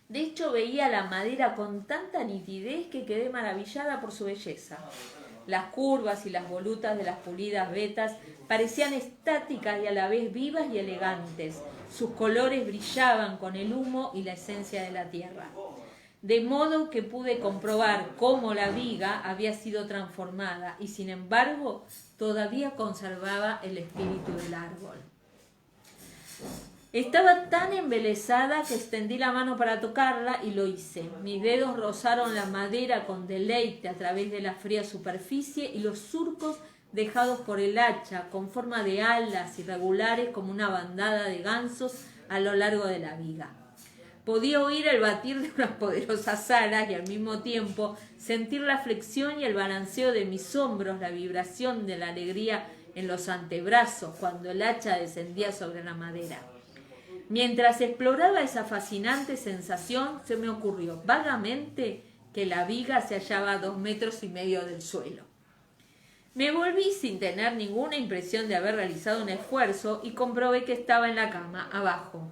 De hecho, veía la madera con tanta nitidez que quedé maravillada por su belleza. Las curvas y las volutas de las pulidas vetas parecían estáticas y a la vez vivas y elegantes. Sus colores brillaban con el humo y la esencia de la tierra. De modo que pude comprobar cómo la viga había sido transformada y, sin embargo, todavía conservaba el espíritu del árbol. Estaba tan embelesada que extendí la mano para tocarla y lo hice. Mis dedos rozaron la madera con deleite a través de la fría superficie y los surcos dejados por el hacha, con forma de alas irregulares como una bandada de gansos a lo largo de la viga. Podía oír el batir de unas poderosas alas y al mismo tiempo sentir la flexión y el balanceo de mis hombros, la vibración de la alegría en los antebrazos cuando el hacha descendía sobre la madera. Mientras exploraba esa fascinante sensación, se me ocurrió vagamente que la viga se hallaba a 2,5 metros del suelo. Me volví sin tener ninguna impresión de haber realizado un esfuerzo y comprobé que estaba en la cama, abajo.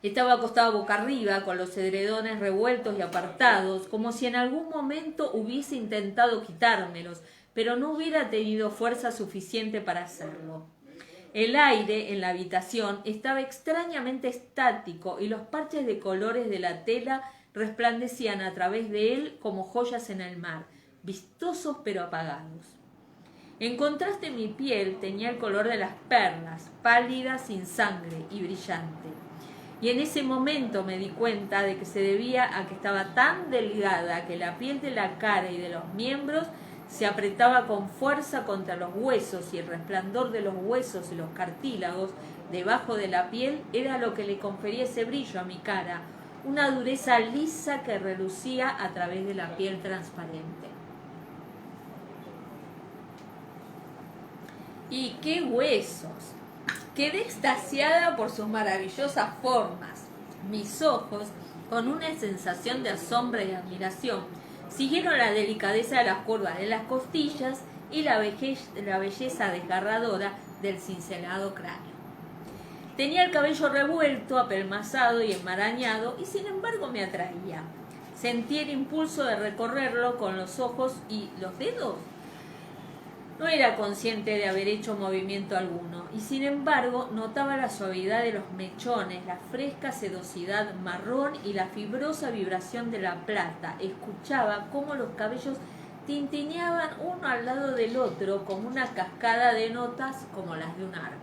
Estaba acostada boca arriba, con los edredones revueltos y apartados, como si en algún momento hubiese intentado quitármelos, pero no hubiera tenido fuerza suficiente para hacerlo. El aire en la habitación estaba extrañamente estático y los parches de colores de la tela resplandecían a través de él como joyas en el mar, vistosos pero apagados. En contraste, mi piel tenía el color de las perlas, pálida, sin sangre y brillante. Y en ese momento me di cuenta de que se debía a que estaba tan delgada que la piel de la cara y de los miembros se apretaba con fuerza contra los huesos y el resplandor de los huesos y los cartílagos debajo de la piel era lo que le confería ese brillo a mi cara, una dureza lisa que relucía a través de la piel transparente. ¡Y qué huesos! Quedé extasiada por sus maravillosas formas. Mis ojos, con una sensación de asombro y admiración, siguieron la delicadeza de las curvas de las costillas y la belleza desgarradora del cincelado cráneo. Tenía el cabello revuelto, apelmazado y enmarañado, y sin embargo me atraía. Sentí el impulso de recorrerlo con los ojos y los dedos. No era consciente de haber hecho movimiento alguno, y sin embargo notaba la suavidad de los mechones, la fresca sedosidad marrón y la fibrosa vibración de la plata. Escuchaba cómo los cabellos tintineaban uno al lado del otro como una cascada de notas como las de un arpa.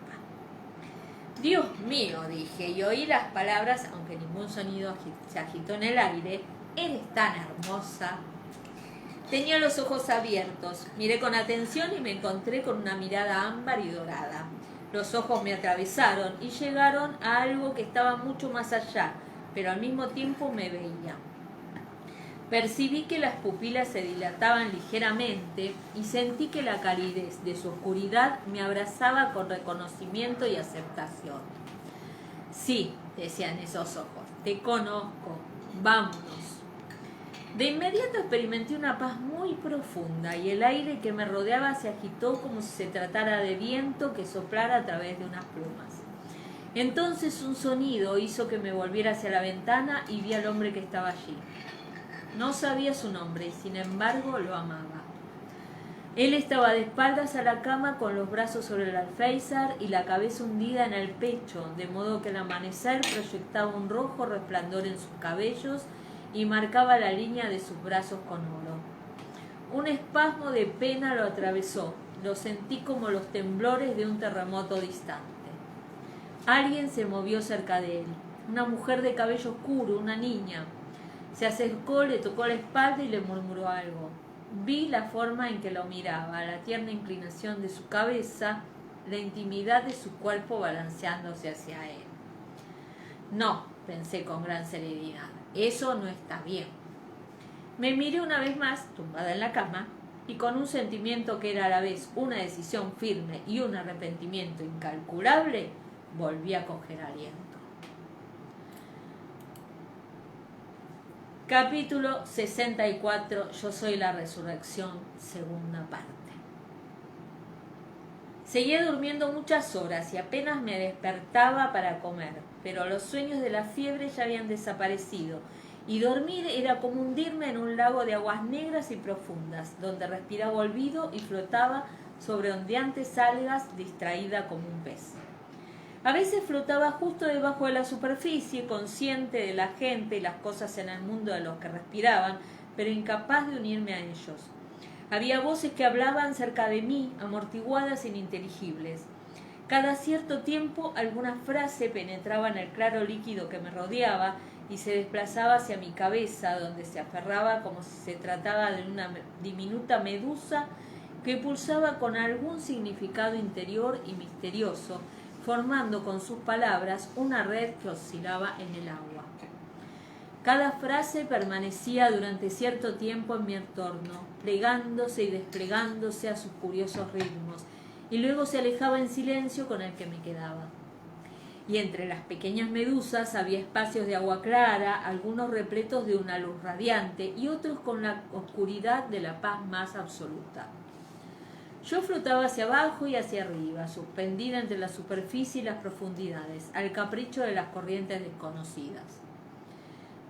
Dios mío, dije, y oí las palabras, aunque ningún sonido se agitó en el aire. Eres tan hermosa. Tenía los ojos abiertos, miré con atención y me encontré con una mirada ámbar y dorada. Los ojos me atravesaron y llegaron a algo que estaba mucho más allá, pero al mismo tiempo me veía. Percibí que las pupilas se dilataban ligeramente y sentí que la calidez de su oscuridad me abrazaba con reconocimiento y aceptación. Sí, decían esos ojos, te conozco, vámonos. De inmediato experimenté una paz muy profunda y el aire que me rodeaba se agitó como si se tratara de viento que soplara a través de unas plumas. Entonces un sonido hizo que me volviera hacia la ventana y vi al hombre que estaba allí. No sabía su nombre y sin embargo lo amaba. Él estaba de espaldas a la cama con los brazos sobre el alféizar y la cabeza hundida en el pecho, de modo que el amanecer proyectaba un rojo resplandor en sus cabellos y marcaba la línea de sus brazos con oro. Un espasmo de pena lo atravesó, lo sentí como los temblores de un terremoto distante. Alguien se movió cerca de él, una mujer de cabello oscuro, una niña. Se acercó, le tocó la espalda y le murmuró algo. Vi la forma en que lo miraba, la tierna inclinación de su cabeza, la intimidad de su cuerpo balanceándose hacia él. No, pensé con gran serenidad, eso no está bien. Me miré una vez más, tumbada en la cama, y con un sentimiento que era a la vez una decisión firme y un arrepentimiento incalculable, volví a coger aliento. Capítulo 64. Yo soy la resurrección, segunda parte. Seguía durmiendo muchas horas y apenas me despertaba para comer, pero los sueños de la fiebre ya habían desaparecido, y dormir era como hundirme en un lago de aguas negras y profundas, donde respiraba olvido y flotaba sobre ondeantes algas, distraída como un pez. A veces flotaba justo debajo de la superficie, consciente de la gente y las cosas en el mundo de los que respiraban, pero incapaz de unirme a ellos. Había voces que hablaban cerca de mí, amortiguadas e ininteligibles. Cada cierto tiempo alguna frase penetraba en el claro líquido que me rodeaba y se desplazaba hacia mi cabeza, donde se aferraba como si se tratara de una diminuta medusa que pulsaba con algún significado interior y misterioso, formando con sus palabras una red que oscilaba en el agua. Cada frase permanecía durante cierto tiempo en mi entorno, plegándose y desplegándose a sus curiosos ritmos, y luego se alejaba en silencio con el que me quedaba. Y entre las pequeñas medusas había espacios de agua clara, algunos repletos de una luz radiante y otros con la oscuridad de la paz más absoluta. Yo flotaba hacia abajo y hacia arriba, suspendida entre la superficie y las profundidades, al capricho de las corrientes desconocidas.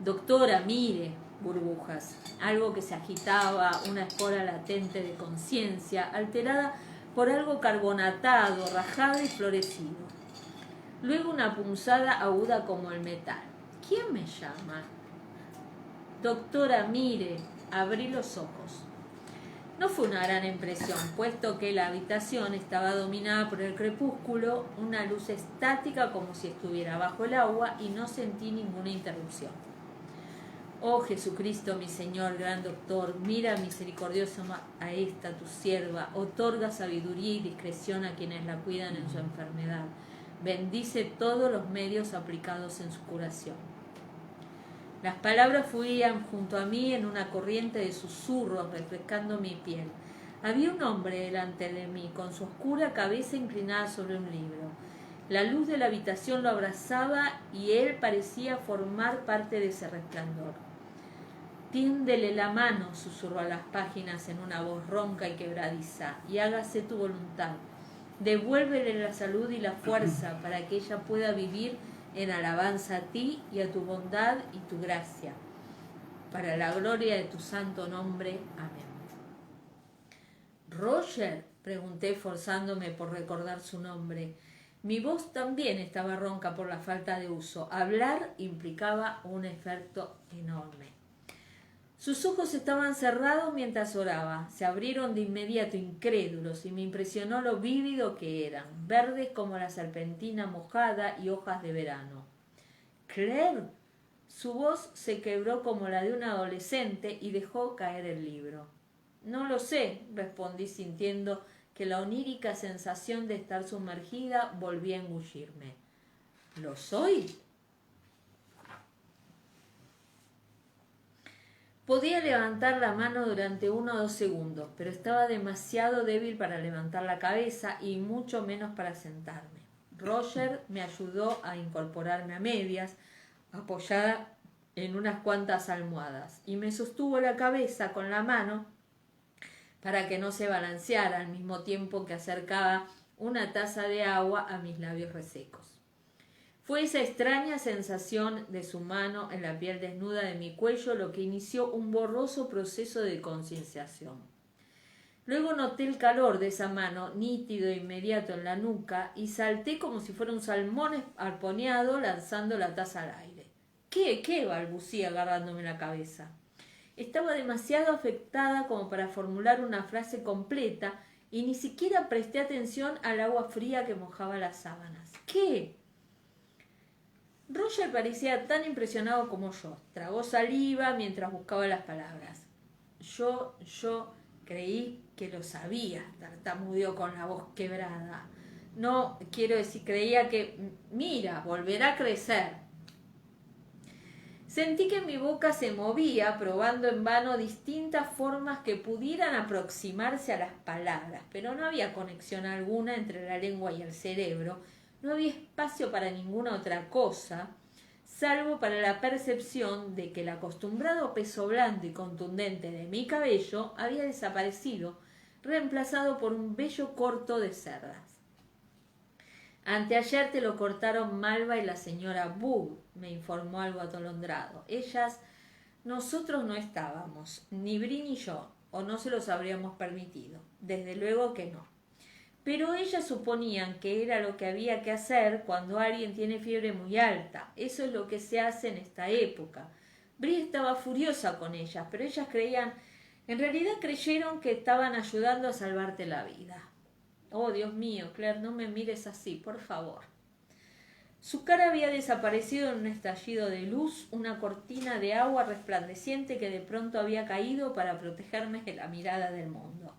Doctora, mire, burbujas, algo que se agitaba, una espora latente de conciencia, alterada por algo carbonatado, rajado y florecido. Luego una punzada aguda como el metal. ¿Quién me llama? Doctora, mire, abrí los ojos. No fue una gran impresión, puesto que la habitación estaba dominada por el crepúsculo, una luz estática como si estuviera bajo el agua, y no sentí ninguna interrupción. Oh Jesucristo, mi Señor, gran doctor, mira misericordioso a esta tu sierva, otorga sabiduría y discreción a quienes la cuidan en su enfermedad. Bendice todos los medios aplicados en su curación. Las palabras fluían junto a mí en una corriente de susurros, refrescando mi piel. Había un hombre delante de mí, con su oscura cabeza inclinada sobre un libro. La luz de la habitación lo abrazaba y él parecía formar parte de ese resplandor. Tiéndele la mano, susurró a las páginas en una voz ronca y quebradiza, y hágase tu voluntad. Devuélvele la salud y la fuerza para que ella pueda vivir en alabanza a ti y a tu bondad y tu gracia. Para la gloria de tu santo nombre. Amén. ¿Roger?, pregunté forzándome por recordar su nombre. Mi voz también estaba ronca por la falta de uso. Hablar implicaba un efecto enorme. Sus ojos estaban cerrados mientras oraba. Se abrieron de inmediato, incrédulos, y me impresionó lo vívido que eran, verdes como la serpentina mojada y hojas de verano. «Claire». Su voz se quebró como la de un adolescente y dejó caer el libro. «No lo sé», respondí sintiendo que la onírica sensación de estar sumergida volvía a engullirme. «¿Lo soy?». Podía levantar la mano durante 1 o 2 segundos, pero estaba demasiado débil para levantar la cabeza y mucho menos para sentarme. Roger me ayudó a incorporarme a medias, apoyada en unas cuantas almohadas, y me sostuvo la cabeza con la mano para que no se balanceara, al mismo tiempo que acercaba una taza de agua a mis labios resecos. Fue esa extraña sensación de su mano en la piel desnuda de mi cuello lo que inició un borroso proceso de concienciación. Luego noté el calor de esa mano, nítido e inmediato en la nuca, y salté como si fuera un salmón arponeado lanzando la taza al aire. ¿Qué?, balbucí agarrándome la cabeza. Estaba demasiado afectada como para formular una frase completa y ni siquiera presté atención al agua fría que mojaba las sábanas. ¿Qué? Roger parecía tan impresionado como yo. Tragó saliva mientras buscaba las palabras. Yo creí que lo sabía, tartamudeó con la voz quebrada. No, quiero decir, creía que... Mira, volverá a crecer. Sentí que mi boca se movía, probando en vano distintas formas que pudieran aproximarse a las palabras, pero no había conexión alguna entre la lengua y el cerebro. No había espacio para ninguna otra cosa, salvo para la percepción de que el acostumbrado peso blando y contundente de mi cabello había desaparecido, reemplazado por un vello corto de cerdas. «Anteayer te lo cortaron Malva y la señora Bull», me informó algo atolondrado. Nosotros no estábamos, ni Bri ni yo, o no se los habríamos permitido. Desde luego que no. Pero ellas suponían que era lo que había que hacer cuando alguien tiene fiebre muy alta. Eso es lo que se hace en esta época. Bri estaba furiosa con ellas, pero ellas en realidad creyeron que estaban ayudando a salvarte la vida. Oh, Dios mío, Claire, no me mires así, por favor. Su cara había desaparecido en un estallido de luz, una cortina de agua resplandeciente que de pronto había caído para protegerme de la mirada del mundo.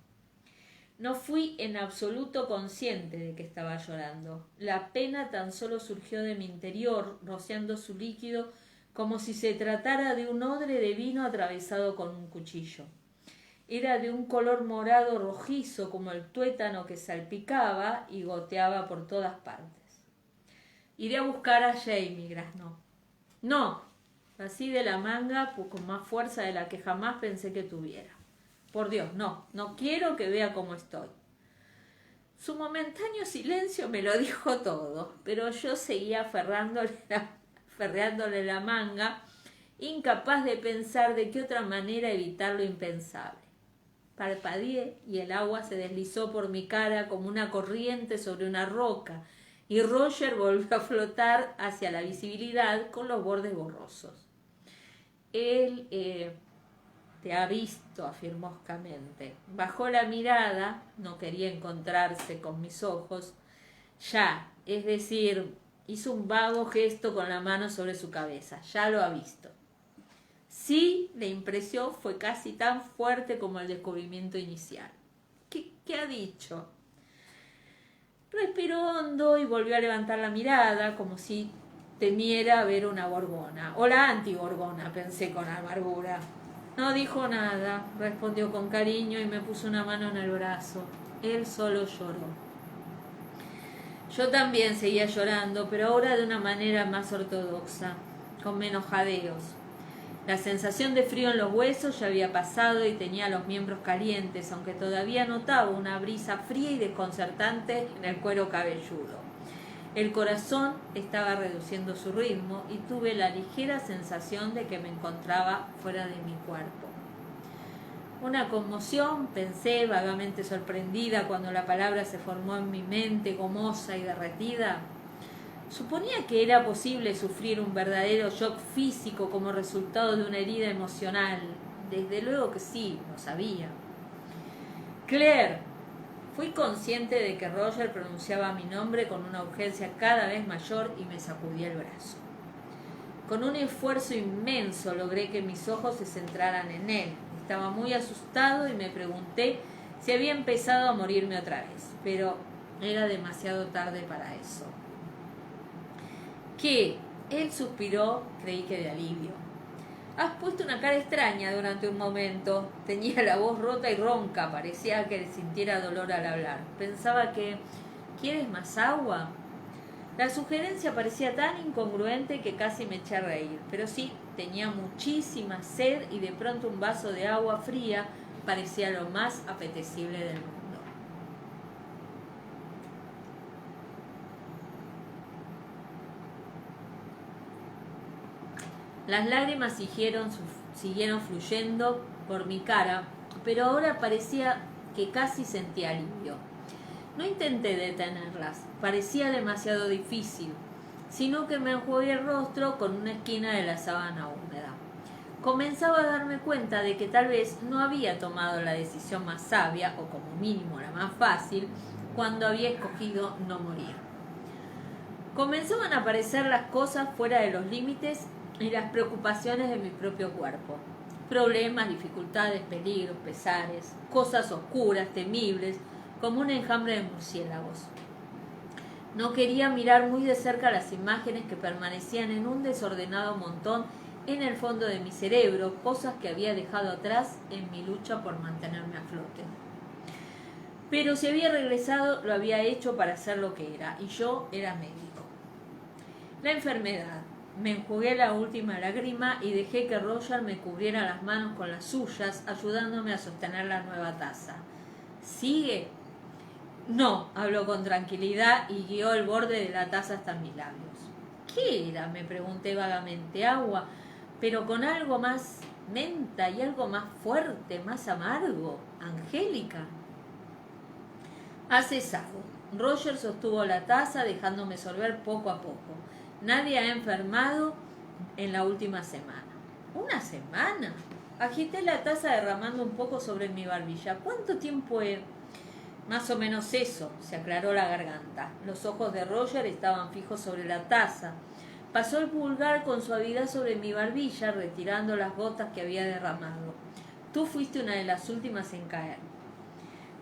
No fui en absoluto consciente de que estaba llorando. La pena tan solo surgió de mi interior, rociando su líquido como si se tratara de un odre de vino atravesado con un cuchillo. Era de un color morado rojizo como el tuétano que salpicaba y goteaba por todas partes. «Iré a buscar a Jamie», graznó. «No», así de la manga, con más fuerza de la que jamás pensé que tuviera. «Por Dios, no quiero que vea cómo estoy». Su momentáneo silencio me lo dijo todo, pero yo seguía aferrándole la manga, incapaz de pensar de qué otra manera evitar lo impensable. Parpadeé y el agua se deslizó por mi cara como una corriente sobre una roca, y Roger volvió a flotar hacia la visibilidad con los bordes borrosos. «Él te ha visto», afirmó hoscamente. Bajó la mirada, no quería encontrarse con mis ojos. «Ya», es decir, hizo un vago gesto con la mano sobre su cabeza. «Ya lo ha visto». Sí, la impresión fue casi tan fuerte como el descubrimiento inicial. ¿Qué ha dicho? Respiró hondo y volvió a levantar la mirada, como si temiera ver una gorgona. O la antigorgona, pensé con amargura. No dijo nada, respondió con cariño y me puso una mano en el brazo. Él solo lloró. Yo también seguía llorando, pero ahora de una manera más ortodoxa, con menos jadeos. La sensación de frío en los huesos ya había pasado y tenía los miembros calientes, aunque todavía notaba una brisa fría y desconcertante en el cuero cabelludo. El corazón estaba reduciendo su ritmo y tuve la ligera sensación de que me encontraba fuera de mi cuerpo. Una conmoción, pensé, vagamente sorprendida cuando la palabra se formó en mi mente, gomosa y derretida. Suponía que era posible sufrir un verdadero shock físico como resultado de una herida emocional. Desde luego que sí, lo sabía. Claire. Fui consciente de que Roger pronunciaba mi nombre con una urgencia cada vez mayor y me sacudí el brazo. Con un esfuerzo inmenso logré que mis ojos se centraran en él. Estaba muy asustado y me pregunté si había empezado a morirme otra vez, pero era demasiado tarde para eso. ¿Qué? Él suspiró, creí que de alivio. Has puesto una cara extraña durante un momento. Tenía la voz rota y ronca, parecía que sintiera dolor al hablar. Pensaba que... ¿Quieres más agua? La sugerencia parecía tan incongruente que casi me eché a reír, pero sí, tenía muchísima sed y de pronto un vaso de agua fría parecía lo más apetecible del mundo. Las lágrimas siguieron fluyendo por mi cara, pero ahora parecía que casi sentía alivio. No intenté detenerlas, parecía demasiado difícil, sino que me enjugué el rostro con una esquina de la sábana húmeda. Comenzaba a darme cuenta de que tal vez no había tomado la decisión más sabia, o como mínimo la más fácil, cuando había escogido no morir. Comenzaban a aparecer las cosas fuera de los límites y las preocupaciones de mi propio cuerpo. Problemas, dificultades, peligros, pesares, cosas oscuras, temibles, como un enjambre de murciélagos. No quería mirar muy de cerca las imágenes que permanecían en un desordenado montón en el fondo de mi cerebro, cosas que había dejado atrás en mi lucha por mantenerme a flote. Pero si había regresado, lo había hecho para ser lo que era, y yo era médico. La enfermedad. Me enjugué la última lágrima y dejé que Roger me cubriera las manos con las suyas, ayudándome a sostener la nueva taza. ¿Sigue? No, habló con tranquilidad y guió el borde de la taza hasta mis labios. ¿Qué era? Me pregunté vagamente. Agua, pero con algo más menta y algo más fuerte, más amargo. Angélica. Ha cesado. Roger sostuvo la taza dejándome sorber poco a poco. Nadie ha enfermado en la última semana. ¿Una semana? Agité la taza derramando un poco sobre mi barbilla. ¿Cuánto tiempo he...? Más o menos eso, se aclaró la garganta. Los ojos de Roger estaban fijos sobre la taza. Pasó el pulgar con suavidad sobre mi barbilla, retirando las gotas que había derramado. Tú fuiste una de las últimas en caer.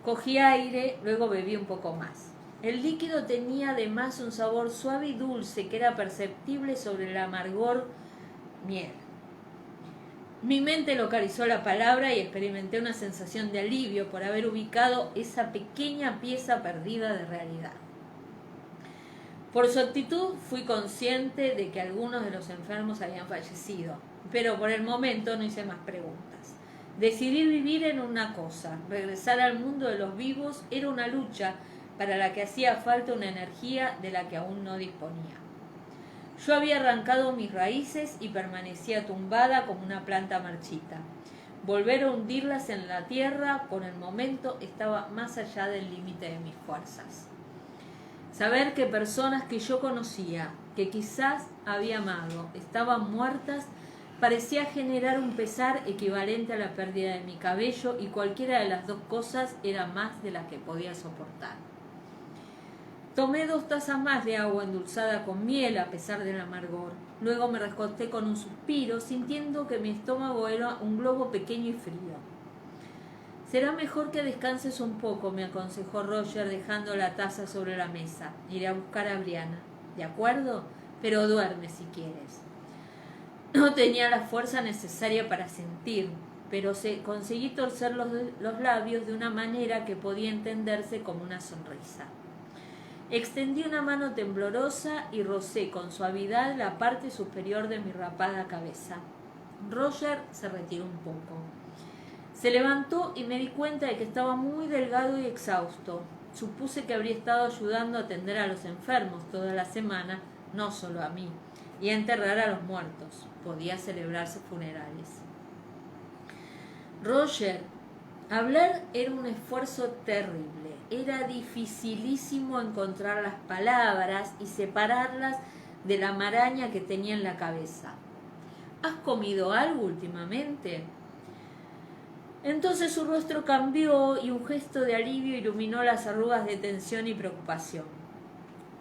Cogí aire, luego bebí un poco más. El líquido tenía además un sabor suave y dulce que era perceptible sobre el amargor miel. Mi mente localizó la palabra y experimenté una sensación de alivio por haber ubicado esa pequeña pieza perdida de realidad. Por su actitud fui consciente de que algunos de los enfermos habían fallecido, pero por el momento no hice más preguntas. Decidir vivir en una cosa, regresar al mundo de los vivos era una lucha para la que hacía falta una energía de la que aún no disponía. Yo había arrancado mis raíces y permanecía tumbada como una planta marchita. Volver a hundirlas en la tierra por el momento estaba más allá del límite de mis fuerzas. Saber que personas que yo conocía, que quizás había amado, estaban muertas, parecía generar un pesar equivalente a la pérdida de mi cabello, y cualquiera de las dos cosas era más de la que podía soportar. Tomé 2 tazas más de agua endulzada con miel a pesar del amargor. Luego me recosté con un suspiro, sintiendo que mi estómago era un globo pequeño y frío. Será mejor que descanses un poco, me aconsejó Roger, dejando la taza sobre la mesa. Iré a buscar a Brianna. ¿De acuerdo? Pero duerme si quieres. No tenía la fuerza necesaria para sentir, pero conseguí torcer los labios de una manera que podía entenderse como una sonrisa. Extendí una mano temblorosa y rocé con suavidad la parte superior de mi rapada cabeza. Roger se retiró un poco. Se levantó y me di cuenta de que estaba muy delgado y exhausto. Supuse que habría estado ayudando a atender a los enfermos toda la semana, no solo a mí, y a enterrar a los muertos. Podía celebrarse funerales. Roger, hablar era un esfuerzo terrible. Era dificilísimo encontrar las palabras y separarlas de la maraña que tenía en la cabeza. ¿Has comido algo últimamente? Entonces su rostro cambió y un gesto de alivio iluminó las arrugas de tensión y preocupación.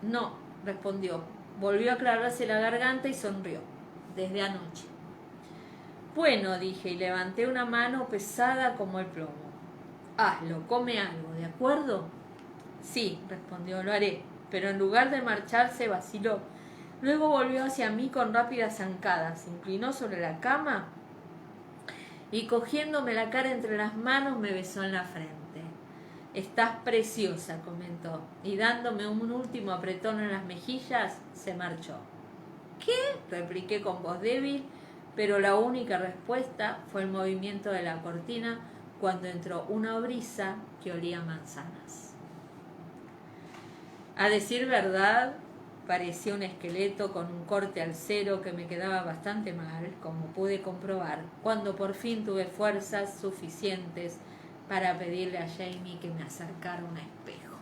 No, respondió. Volvió a aclararse la garganta y sonrió. Desde anoche. Bueno, dije, y levanté una mano pesada como el plomo. Hazlo, come algo, ¿de acuerdo? Sí, respondió, lo haré, pero en lugar de marcharse vaciló. Luego volvió hacia mí con rápidas zancadas, se inclinó sobre la cama y cogiéndome la cara entre las manos me besó en la frente. Estás preciosa, comentó, y dándome un último apretón en las mejillas, se marchó. ¿Qué? Repliqué con voz débil, pero la única respuesta fue el movimiento de la cortina cuando entró una brisa que olía a manzanas. A decir verdad, parecía un esqueleto con un corte al cero que me quedaba bastante mal, como pude comprobar, cuando por fin tuve fuerzas suficientes para pedirle a Jamie que me acercara un espejo.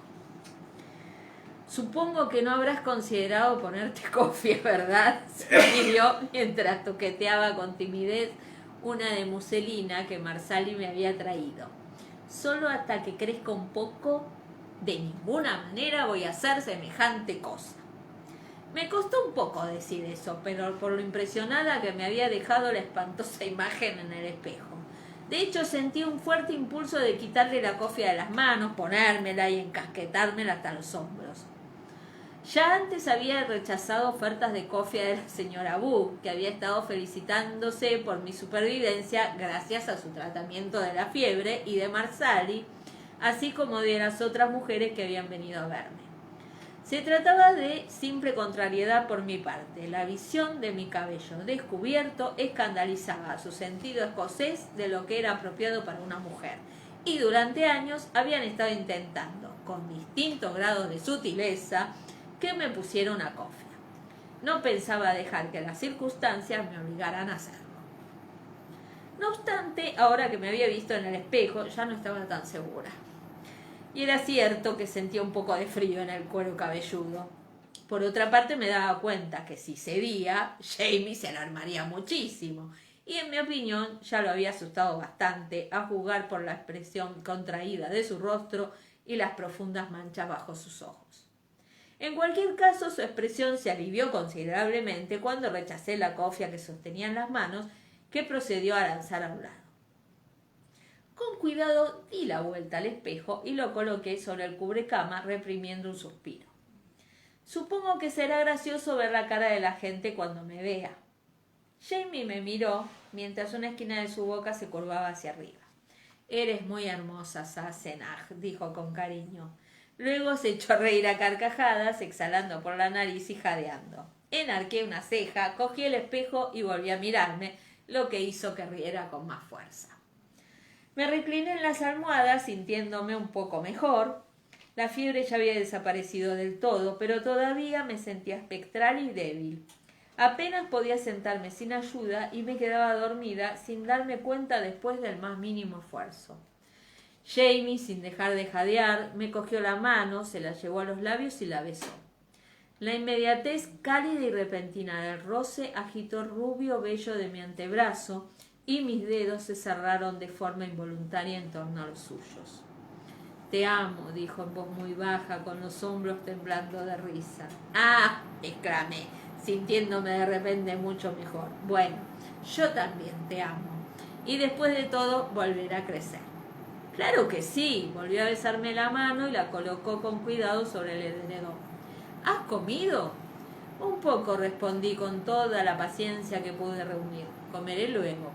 Supongo que no habrás considerado ponerte cofia, ¿verdad? Se pidió mientras toqueteaba con timidez una de muselina que Marsali me había traído. Solo hasta que crezca un poco, de ninguna manera voy a hacer semejante cosa. Me costó un poco decir eso, pero por lo impresionada que me había dejado la espantosa imagen en el espejo. De hecho, sentí un fuerte impulso de quitarle la cofia de las manos, ponérmela y encasquetármela hasta los hombros. Ya antes había rechazado ofertas de cofia de la señora Boo, que había estado felicitándose por mi supervivencia gracias a su tratamiento de la fiebre, y de Marsali, así como de las otras mujeres que habían venido a verme. Se trataba de simple contrariedad por mi parte. La visión de mi cabello descubierto escandalizaba a su sentido escocés de lo que era apropiado para una mujer, y durante años habían estado intentando, con distintos grados de sutileza, que me pusiera una cofia. No pensaba dejar que las circunstancias me obligaran a hacerlo. No obstante, ahora que me había visto en el espejo, ya no estaba tan segura. Y era cierto que sentía un poco de frío en el cuero cabelludo. Por otra parte, me daba cuenta que si cedía, Jamie se alarmaría muchísimo. Y en mi opinión, ya lo había asustado bastante, a juzgar por la expresión contraída de su rostro y las profundas manchas bajo sus ojos. En cualquier caso, su expresión se alivió considerablemente cuando rechacé la cofia que sostenía en las manos, que procedió a lanzar a un lado. Con cuidado di la vuelta al espejo y lo coloqué sobre el cubrecama, reprimiendo un suspiro. Supongo que será gracioso ver la cara de la gente cuando me vea. Jamie me miró mientras una esquina de su boca se curvaba hacia arriba. Eres muy hermosa, Sassenach, dijo con cariño. Luego se echó a reír a carcajadas, exhalando por la nariz y jadeando. Enarqué una ceja, cogí el espejo y volví a mirarme, lo que hizo que riera con más fuerza. Me recliné en las almohadas, sintiéndome un poco mejor. La fiebre ya había desaparecido del todo, pero todavía me sentía espectral y débil. Apenas podía sentarme sin ayuda y me quedaba dormida sin darme cuenta después del más mínimo esfuerzo. Jamie, sin dejar de jadear, me cogió la mano, se la llevó a los labios y la besó. La inmediatez cálida y repentina del roce agitó el rubio vello de mi antebrazo y mis dedos se cerraron de forma involuntaria en torno a los suyos. Te amo, dijo en voz muy baja, con los hombros temblando de risa. ¡Ah!, exclamé, sintiéndome de repente mucho mejor. Bueno, yo también te amo. Y después de todo, volverá a crecer. Claro que sí, volvió a besarme la mano y la colocó con cuidado sobre el edredón. ¿Has comido? Un poco, respondí con toda la paciencia que pude reunir. Comeré luego.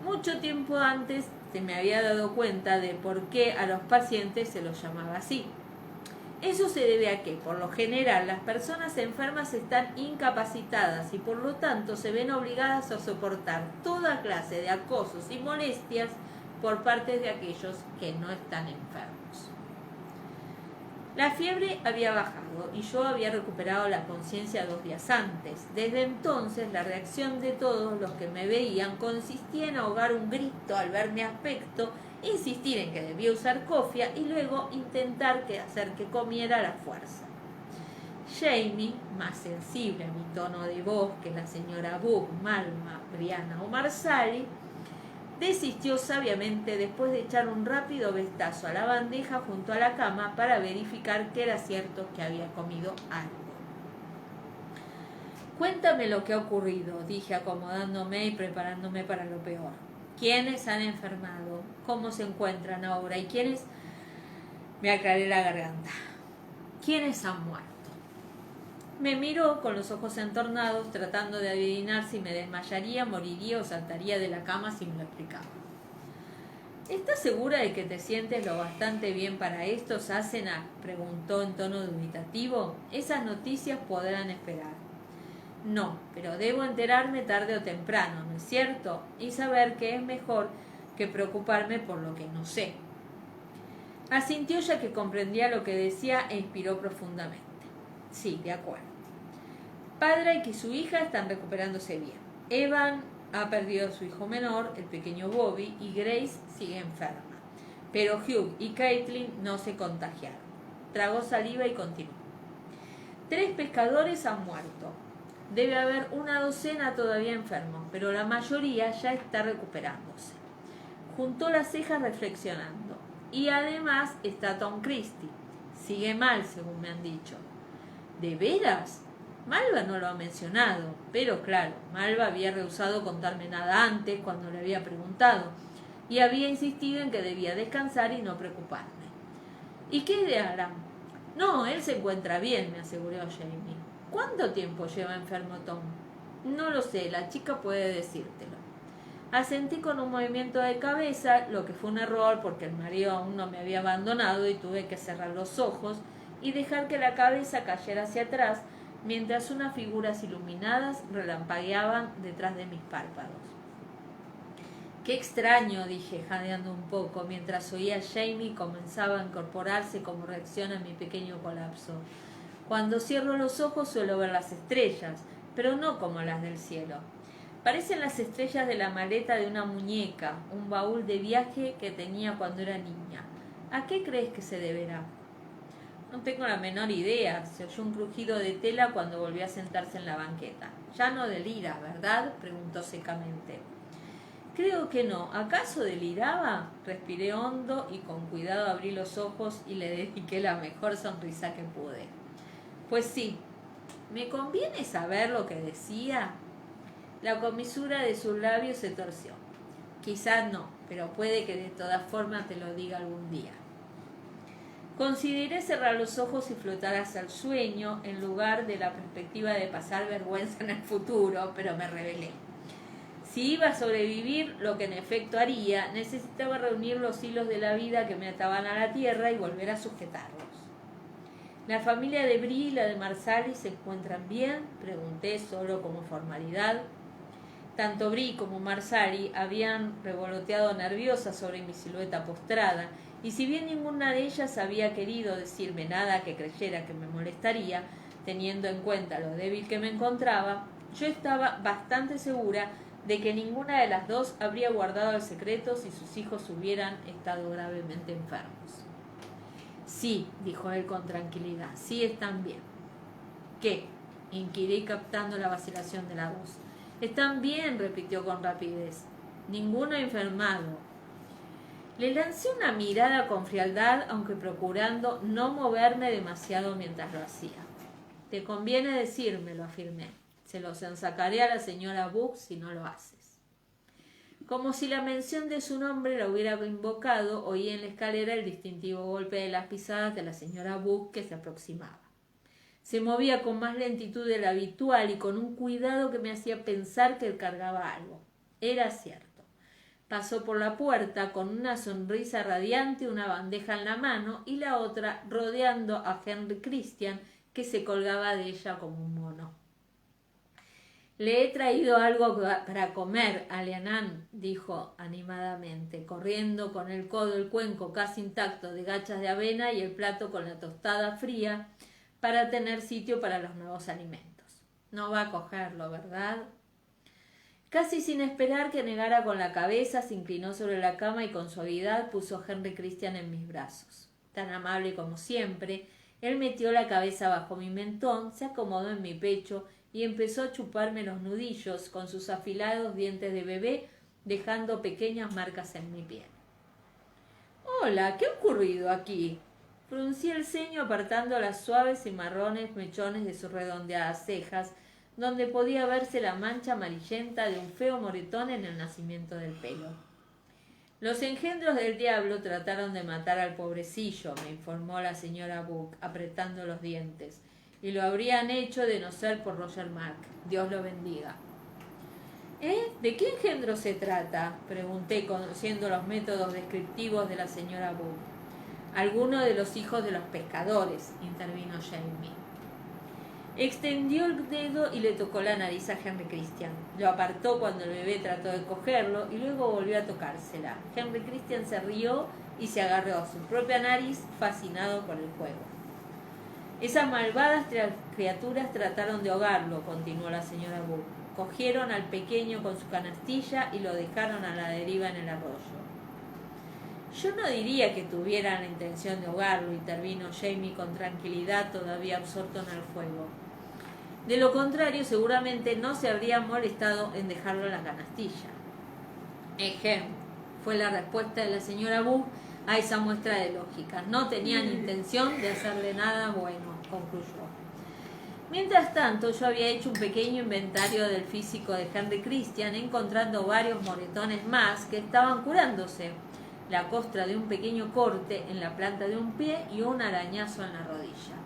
Mucho tiempo antes se me había dado cuenta de por qué a los pacientes se los llamaba así. Eso se debe a que, por lo general, las personas enfermas están incapacitadas y por lo tanto se ven obligadas a soportar toda clase de acosos y molestias por parte de aquellos que no están enfermos. La fiebre había bajado y yo había recuperado la conciencia 2 días antes. Desde entonces, la reacción de todos los que me veían consistía en ahogar un grito al ver mi aspecto, insistir en que debía usar cofia y luego intentar hacer que comiera a la fuerza. Jamie, más sensible a mi tono de voz que la señora Buck, Malma, Brianna o Marsali, desistió sabiamente después de echar un rápido vistazo a la bandeja junto a la cama para verificar que era cierto que había comido algo. Cuéntame lo que ha ocurrido, dije acomodándome y preparándome para lo peor. ¿Quiénes han enfermado? ¿Cómo se encuentran ahora? ¿Y quiénes? Me aclaré la garganta. ¿Quiénes han muerto? Me miró con los ojos entornados, tratando de adivinar si me desmayaría, moriría o saltaría de la cama si me lo explicaba. ¿Estás segura de que te sientes lo bastante bien para esto, Sassenach?, preguntó en tono dubitativo. Esas noticias podrán esperar. No, pero debo enterarme tarde o temprano, ¿no es cierto? Y saber que es mejor que preocuparme por lo que no sé. Asintió ya que comprendía lo que decía e inspiró profundamente. Sí, de acuerdo. Padre y que su hija están recuperándose bien. Evan ha perdido a su hijo menor, el pequeño Bobby, y Grace sigue enferma. Pero Hugh y Caitlin no se contagiaron. Tragó saliva y continuó. 3 pescadores han muerto. Debe haber una docena todavía enfermos, pero la mayoría ya está recuperándose. Juntó las cejas reflexionando. Y además está Tom Christie. Sigue mal, según me han dicho. ¿De veras? Malva no lo ha mencionado, pero claro, Malva había rehusado contarme nada antes cuando le había preguntado, y había insistido en que debía descansar y no preocuparme. ¿Y qué de Alan? No, él se encuentra bien, me aseguró Jamie. ¿Cuánto tiempo lleva enfermo Tom? No lo sé, la chica puede decírtelo. Asentí con un movimiento de cabeza, lo que fue un error porque el marido aún no me había abandonado y tuve que cerrar los ojos y dejar que la cabeza cayera hacia atrás mientras unas figuras iluminadas relampagueaban detrás de mis párpados. Qué extraño, dije, jadeando un poco, mientras oía a Jamie comenzaba a incorporarse como reacción a mi pequeño colapso. Cuando cierro los ojos suelo ver las estrellas, pero no como las del cielo. Parecen las estrellas de la maleta de una muñeca, un baúl de viaje que tenía cuando era niña. ¿A qué crees que se deberá? No tengo la menor idea. Se oyó un crujido de tela cuando volvió a sentarse en la banqueta. Ya no delira, ¿verdad?, preguntó secamente. Creo que no. ¿Acaso deliraba? Respiré hondo y con cuidado abrí los ojos y le dediqué la mejor sonrisa que pude. Pues sí. ¿Me conviene saber lo que decía? La comisura de sus labios se torció. Quizás no, pero puede que de todas formas te lo diga algún día. Consideré cerrar los ojos y flotar hacia el sueño en lugar de la perspectiva de pasar vergüenza en el futuro, pero me rebelé. Si iba a sobrevivir, lo que en efecto haría, necesitaba reunir los hilos de la vida que me ataban a la tierra y volver a sujetarlos. ¿La familia de Bree y la de Marsali se encuentran bien?, pregunté solo como formalidad. Tanto Bree como Marsali habían revoloteado nerviosas sobre mi silueta postrada, y si bien ninguna de ellas había querido decirme nada que creyera que me molestaría, teniendo en cuenta lo débil que me encontraba, yo estaba bastante segura de que ninguna de las dos habría guardado el secreto si sus hijos hubieran estado gravemente enfermos. Sí, dijo él con tranquilidad, sí están bien. ¿Qué? Inquirí captando la vacilación de la voz. Están bien, repitió con rapidez. Ninguno ha enfermado. Le lancé una mirada con frialdad, aunque procurando no moverme demasiado mientras lo hacía. Te conviene decírmelo, afirmé. Se los ensacaré a la señora Buck si no lo haces. Como si la mención de su nombre la hubiera invocado, oí en la escalera el distintivo golpe de las pisadas de la señora Buck que se aproximaba. Se movía con más lentitud de la habitual y con un cuidado que me hacía pensar que él cargaba algo. Era cierto. Pasó por la puerta con una sonrisa radiante, una bandeja en la mano y la otra rodeando a Henry Christian, que se colgaba de ella como un mono. «Le he traído algo para comer, Alianán», dijo animadamente, corriendo con el codo el cuenco casi intacto de gachas de avena y el plato con la tostada fría para tener sitio para los nuevos alimentos. «No va a cogerlo, ¿verdad?». Casi sin esperar que negara con la cabeza, se inclinó sobre la cama y con suavidad puso a Henry Christian en mis brazos. Tan amable como siempre, él metió la cabeza bajo mi mentón, se acomodó en mi pecho y empezó a chuparme los nudillos con sus afilados dientes de bebé, dejando pequeñas marcas en mi piel. «Hola, ¿qué ha ocurrido aquí?». Fruncí el ceño apartando las suaves y marrones mechones de sus redondeadas cejas, donde podía verse la mancha amarillenta de un feo moretón en el nacimiento del pelo. «Los engendros del diablo trataron de matar al pobrecillo», me informó la señora Buck, apretando los dientes, «y lo habrían hecho de no ser por Roger Mack. Dios lo bendiga». «¿De qué engendro se trata?», pregunté, conociendo los métodos descriptivos de la señora Buck. «Alguno de los hijos de los pescadores», intervino Jamie. Extendió el dedo y le tocó la nariz a Henry Christian. Lo apartó cuando el bebé trató de cogerlo y luego volvió a tocársela. Henry Christian se rió y se agarró a su propia nariz, fascinado por el juego. «Esas malvadas criaturas trataron de ahogarlo», continuó la señora Buck. «Cogieron al pequeño con su canastilla y lo dejaron a la deriva en el arroyo». «Yo no diría que tuvieran la intención de ahogarlo», intervino Jamie con tranquilidad, todavía absorto en el fuego. «De lo contrario, seguramente no se habrían molestado en dejarlo en la canastilla». «Ejem», fue la respuesta de la señora Buck a esa muestra de lógica. «No tenían intención de hacerle nada bueno», concluyó. Mientras tanto, yo había hecho un pequeño inventario del físico de Henry Christian, encontrando varios moretones más que estaban curándose, la costra de un pequeño corte en la planta de un pie y un arañazo en la rodilla.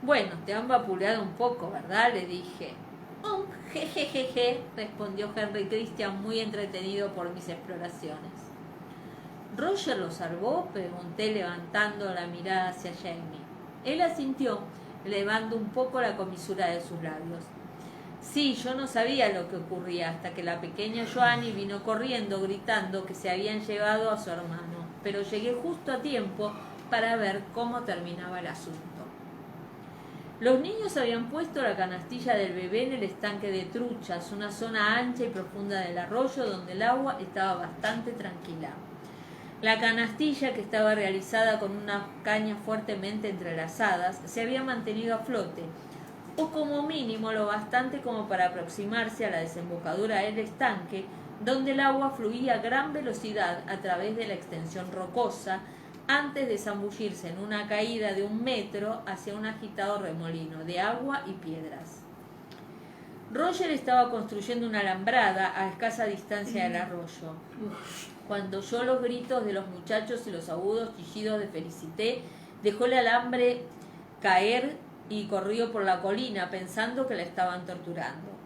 «Bueno, te han vapuleado un poco, ¿verdad?», le dije. Jejejeje», respondió Henry Christian, muy entretenido por mis exploraciones. «¿Roger lo salvó?», pregunté, levantando la mirada hacia Jamie. Él asintió, elevando un poco la comisura de sus labios. «Sí, yo no sabía lo que ocurría hasta que la pequeña Joanny vino corriendo gritando que se habían llevado a su hermano, pero llegué justo a tiempo para ver cómo terminaba el asunto». Los niños habían puesto la canastilla del bebé en el estanque de truchas, una zona ancha y profunda del arroyo donde el agua estaba bastante tranquila. La canastilla, que estaba realizada con unas cañas fuertemente entrelazadas, se había mantenido a flote, o como mínimo lo bastante como para aproximarse a la desembocadura del estanque, donde el agua fluía a gran velocidad a través de la extensión rocosa, antes de zambullirse en una caída de 1 metro hacia un agitado remolino de agua y piedras. Roger estaba construyendo una alambrada a escasa distancia del arroyo. Cuando oyó los gritos de los muchachos y los agudos chillidos de Felicité, dejó el alambre caer y corrió por la colina pensando que la estaban torturando.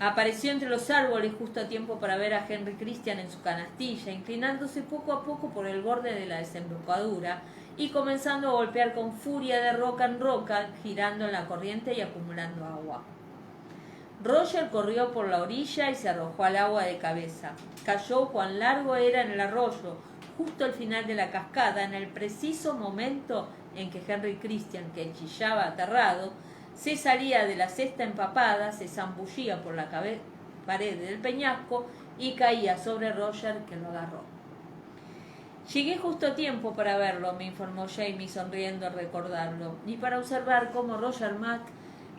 Apareció entre los árboles justo a tiempo para ver a Henry Christian en su canastilla, inclinándose poco a poco por el borde de la desembocadura y comenzando a golpear con furia de roca en roca, girando en la corriente y acumulando agua. Roger corrió por la orilla y se arrojó al agua de cabeza. Cayó cuán largo era en el arroyo, justo al final de la cascada, en el preciso momento en que Henry Christian, que chillaba aterrado, se salía de la cesta empapada, se zambullía por la pared del peñasco y caía sobre Roger, que lo agarró. «Llegué justo a tiempo para verlo», me informó Jamie sonriendo al recordarlo, y para observar cómo Roger Mack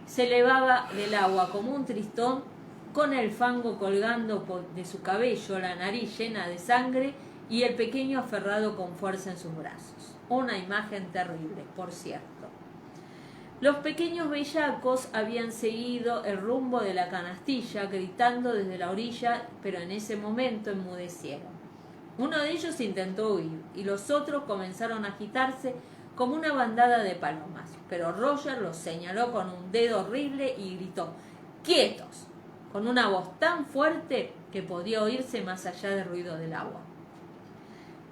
se elevaba del agua como un tristón, con el fango colgando de su cabello, la nariz llena de sangre y el pequeño aferrado con fuerza en sus brazos. Una imagen terrible, por cierto. Los pequeños bellacos habían seguido el rumbo de la canastilla, gritando desde la orilla, pero en ese momento enmudecieron. Uno de ellos intentó huir, y los otros comenzaron a agitarse como una bandada de palomas, pero Roger los señaló con un dedo horrible y gritó «¡Quietos!», con una voz tan fuerte que podía oírse más allá del ruido del agua.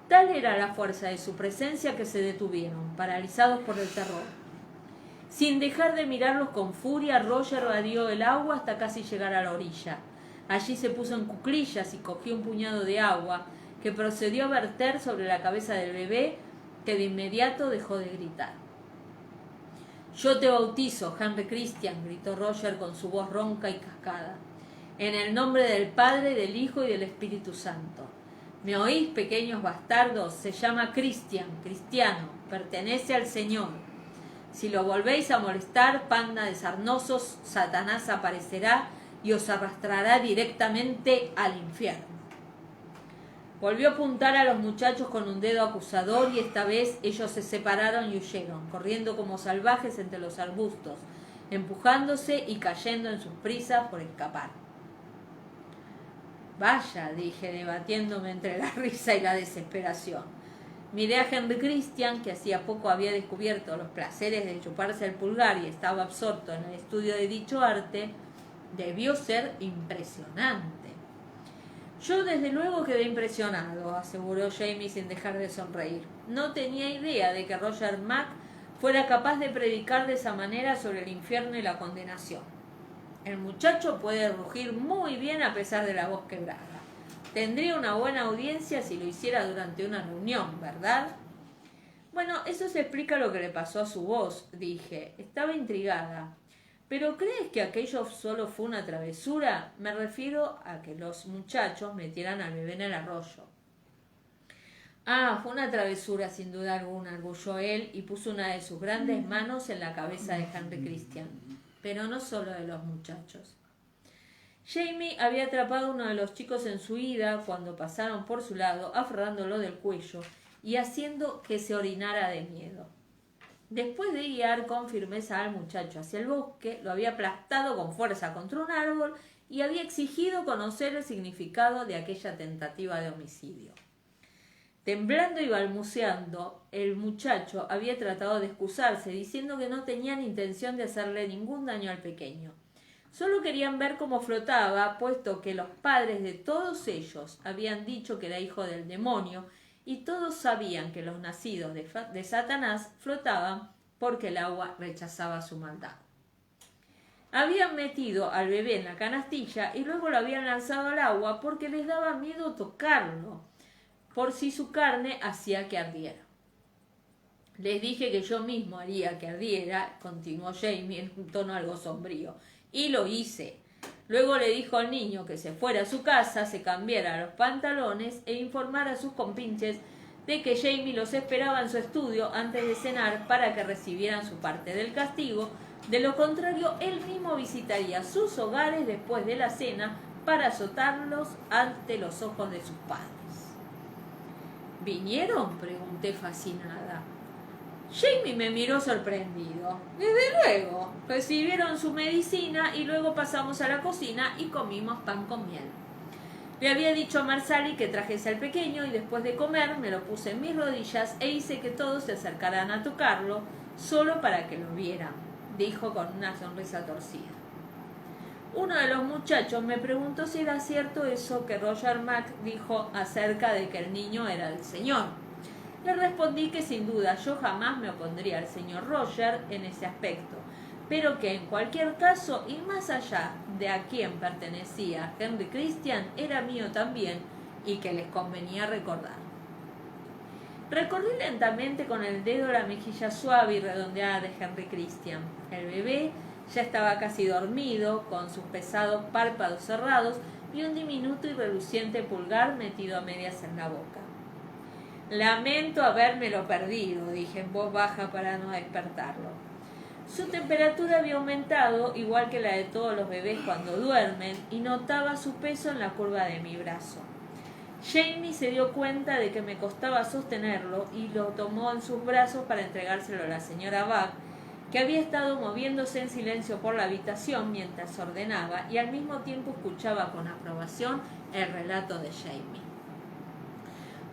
Tal era la fuerza de su presencia que se detuvieron, paralizados por el terror. Sin dejar de mirarlos con furia, Roger vadeó el agua hasta casi llegar a la orilla. Allí se puso en cuclillas y cogió un puñado de agua que procedió a verter sobre la cabeza del bebé, que de inmediato dejó de gritar. «Yo te bautizo, Henry Christian», gritó Roger con su voz ronca y cascada, «en el nombre del Padre, del Hijo y del Espíritu Santo. ¿Me oís, pequeños bastardos? Se llama Christian, cristiano, pertenece al Señor. Si lo volvéis a molestar, panda de sarnosos, Satanás aparecerá y os arrastrará directamente al infierno». Volvió a apuntar a los muchachos con un dedo acusador y esta vez ellos se separaron y huyeron, corriendo como salvajes entre los arbustos, empujándose y cayendo en sus prisas por escapar. «Vaya», dije, debatiéndome entre la risa y la desesperación. Miré a Henry Christian, que hacía poco había descubierto los placeres de chuparse el pulgar y estaba absorto en el estudio de dicho arte. Debió ser impresionante. «Yo desde luego quedé impresionado», aseguró Jamie sin dejar de sonreír. «No tenía idea de que Roger Mack fuera capaz de predicar de esa manera sobre el infierno y la condenación. El muchacho puede rugir muy bien a pesar de la voz quebrada. Tendría una buena audiencia si lo hiciera durante una reunión, ¿verdad?» «Bueno, eso se explica lo que le pasó a su voz», dije. Estaba intrigada. «¿Pero crees que aquello solo fue una travesura? Me refiero a que los muchachos metieran al bebé en el arroyo». «Ah, fue una travesura sin duda alguna», arguyó él y puso una de sus grandes manos en la cabeza de Henry Christian. «Pero no solo de los muchachos». Jamie había atrapado a uno de los chicos en su ida cuando pasaron por su lado, aferrándolo del cuello y haciendo que se orinara de miedo. Después de guiar con firmeza al muchacho hacia el bosque, lo había aplastado con fuerza contra un árbol y había exigido conocer el significado de aquella tentativa de homicidio. Temblando y balbuceando, el muchacho había tratado de excusarse, diciendo que no tenían intención de hacerle ningún daño al pequeño. Solo querían ver cómo flotaba, puesto que los padres de todos ellos habían dicho que era hijo del demonio, y todos sabían que los nacidos de Satanás flotaban porque el agua rechazaba su maldad. Habían metido al bebé en la canastilla y luego lo habían lanzado al agua porque les daba miedo tocarlo, por si su carne hacía que ardiera. «Les dije que yo mismo haría que ardiera», continuó Jamie en un tono algo sombrío, «y lo hice». Luego le dijo al niño que se fuera a su casa, se cambiara los pantalones e informara a sus compinches de que Jamie los esperaba en su estudio antes de cenar para que recibieran su parte del castigo. De lo contrario, él mismo visitaría sus hogares después de la cena para azotarlos ante los ojos de sus padres. «¿Vinieron?», pregunté fascinada. Jamie me miró sorprendido. «Desde luego. Recibieron su medicina y luego pasamos a la cocina y comimos pan con miel. Le había dicho a Marsali que trajese al pequeño y después de comer me lo puse en mis rodillas e hice que todos se acercaran a tocarlo solo para que lo vieran», dijo con una sonrisa torcida. Uno de los muchachos me preguntó si era cierto eso que Roger Mack dijo acerca de que el niño era del Señor. Le respondí que sin duda yo jamás me opondría al señor Roger en ese aspecto, pero que en cualquier caso y más allá de a quién pertenecía Henry Christian, era mío también y que les convenía recordar. Recorrí lentamente con el dedo la mejilla suave y redondeada de Henry Christian. El bebé ya estaba casi dormido, con sus pesados párpados cerrados y un diminuto y reluciente pulgar metido a medias en la boca. «Lamento habérmelo perdido», dije en voz baja para no despertarlo. Su temperatura había aumentado, igual que la de todos los bebés cuando duermen, y notaba su peso en la curva de mi brazo. Jamie se dio cuenta de que me costaba sostenerlo y lo tomó en sus brazos para entregárselo a la señora Buck, que había estado moviéndose en silencio por la habitación mientras ordenaba y al mismo tiempo escuchaba con aprobación el relato de Jamie.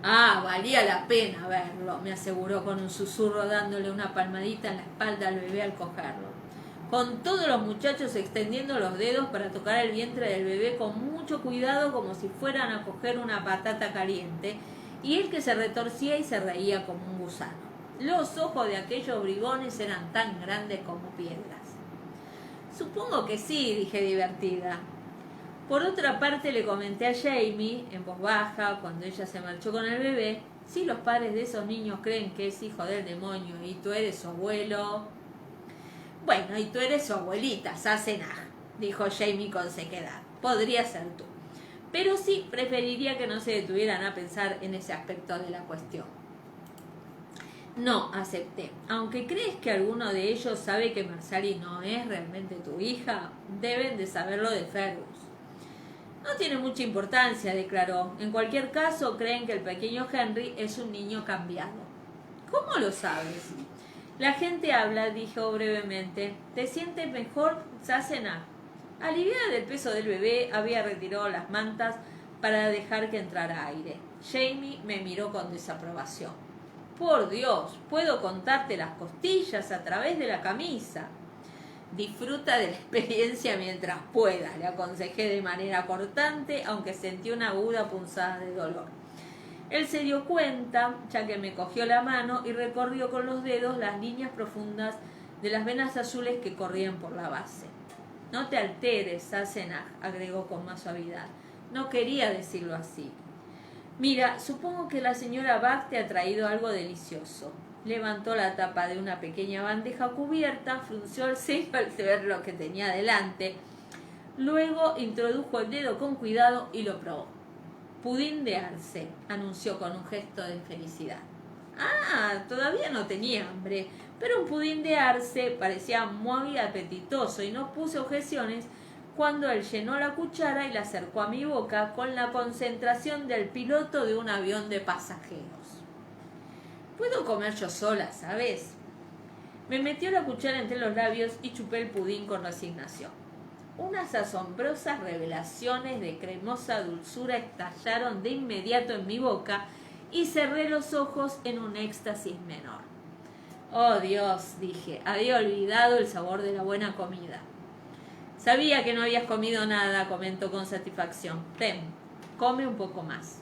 «Ah, valía la pena verlo», me aseguró con un susurro dándole una palmadita en la espalda al bebé al cogerlo. con todos los muchachos extendiendo los dedos para tocar el vientre del bebé con mucho cuidado como si fueran a coger una patata caliente, y él que se retorcía y se reía como un gusano. Los ojos de aquellos bribones eran tan grandes como piedras. Supongo que sí, dije divertida. Por otra parte le comenté a Jamie, en voz baja, cuando ella se marchó con el bebé, si los padres de esos niños creen que es hijo del demonio y tú eres su abuelo... Bueno, y tú eres su abuelita, Sassenach, dijo Jamie con sequedad. Podría ser tú. Pero sí preferiría que no se detuvieran a pensar en ese aspecto de la cuestión. No, acepté. Aunque crees que alguno de ellos sabe que Marsali no es realmente tu hija, deben de saberlo de Fergus. No tiene mucha importancia, declaró. En cualquier caso, creen que el pequeño Henry es un niño cambiado. ¿Cómo lo sabes? La gente habla, dijo brevemente. ¿Te sientes mejor, Sassenach? Aliviada del peso del bebé, había retirado las mantas para dejar que entrara aire. Jamie me miró con desaprobación. Por Dios, puedo contarte las costillas a través de la camisa. Disfruta de la experiencia mientras puedas, le aconsejé de manera cortante, aunque sentí una aguda punzada de dolor. Él se dio cuenta, ya que me cogió la mano y recorrió con los dedos las líneas profundas de las venas azules que corrían por la base. No te alteres, Sassenach, agregó con más suavidad. No quería decirlo así. Mira, supongo que la señora Bach te ha traído algo delicioso. Levantó la tapa de una pequeña bandeja cubierta, frunció el ceño al ver lo que tenía delante. Luego introdujo el dedo con cuidado y lo probó. Pudín de arce, anunció con un gesto de felicidad. Ah, todavía no tenía hambre, pero un pudín de arce parecía muy apetitoso y no puse objeciones cuando él llenó la cuchara y la acercó a mi boca con la concentración del piloto de un avión de pasajeros. Puedo comer yo sola, ¿sabes? Me metió la cuchara entre los labios y chupé el pudín con resignación. Unas asombrosas revelaciones de cremosa dulzura estallaron de inmediato en mi boca y cerré los ojos en un éxtasis menor. Oh Dios, dije, había olvidado el sabor de la buena comida. Sabía que no habías comido nada, comentó con satisfacción. Ten, come un poco más.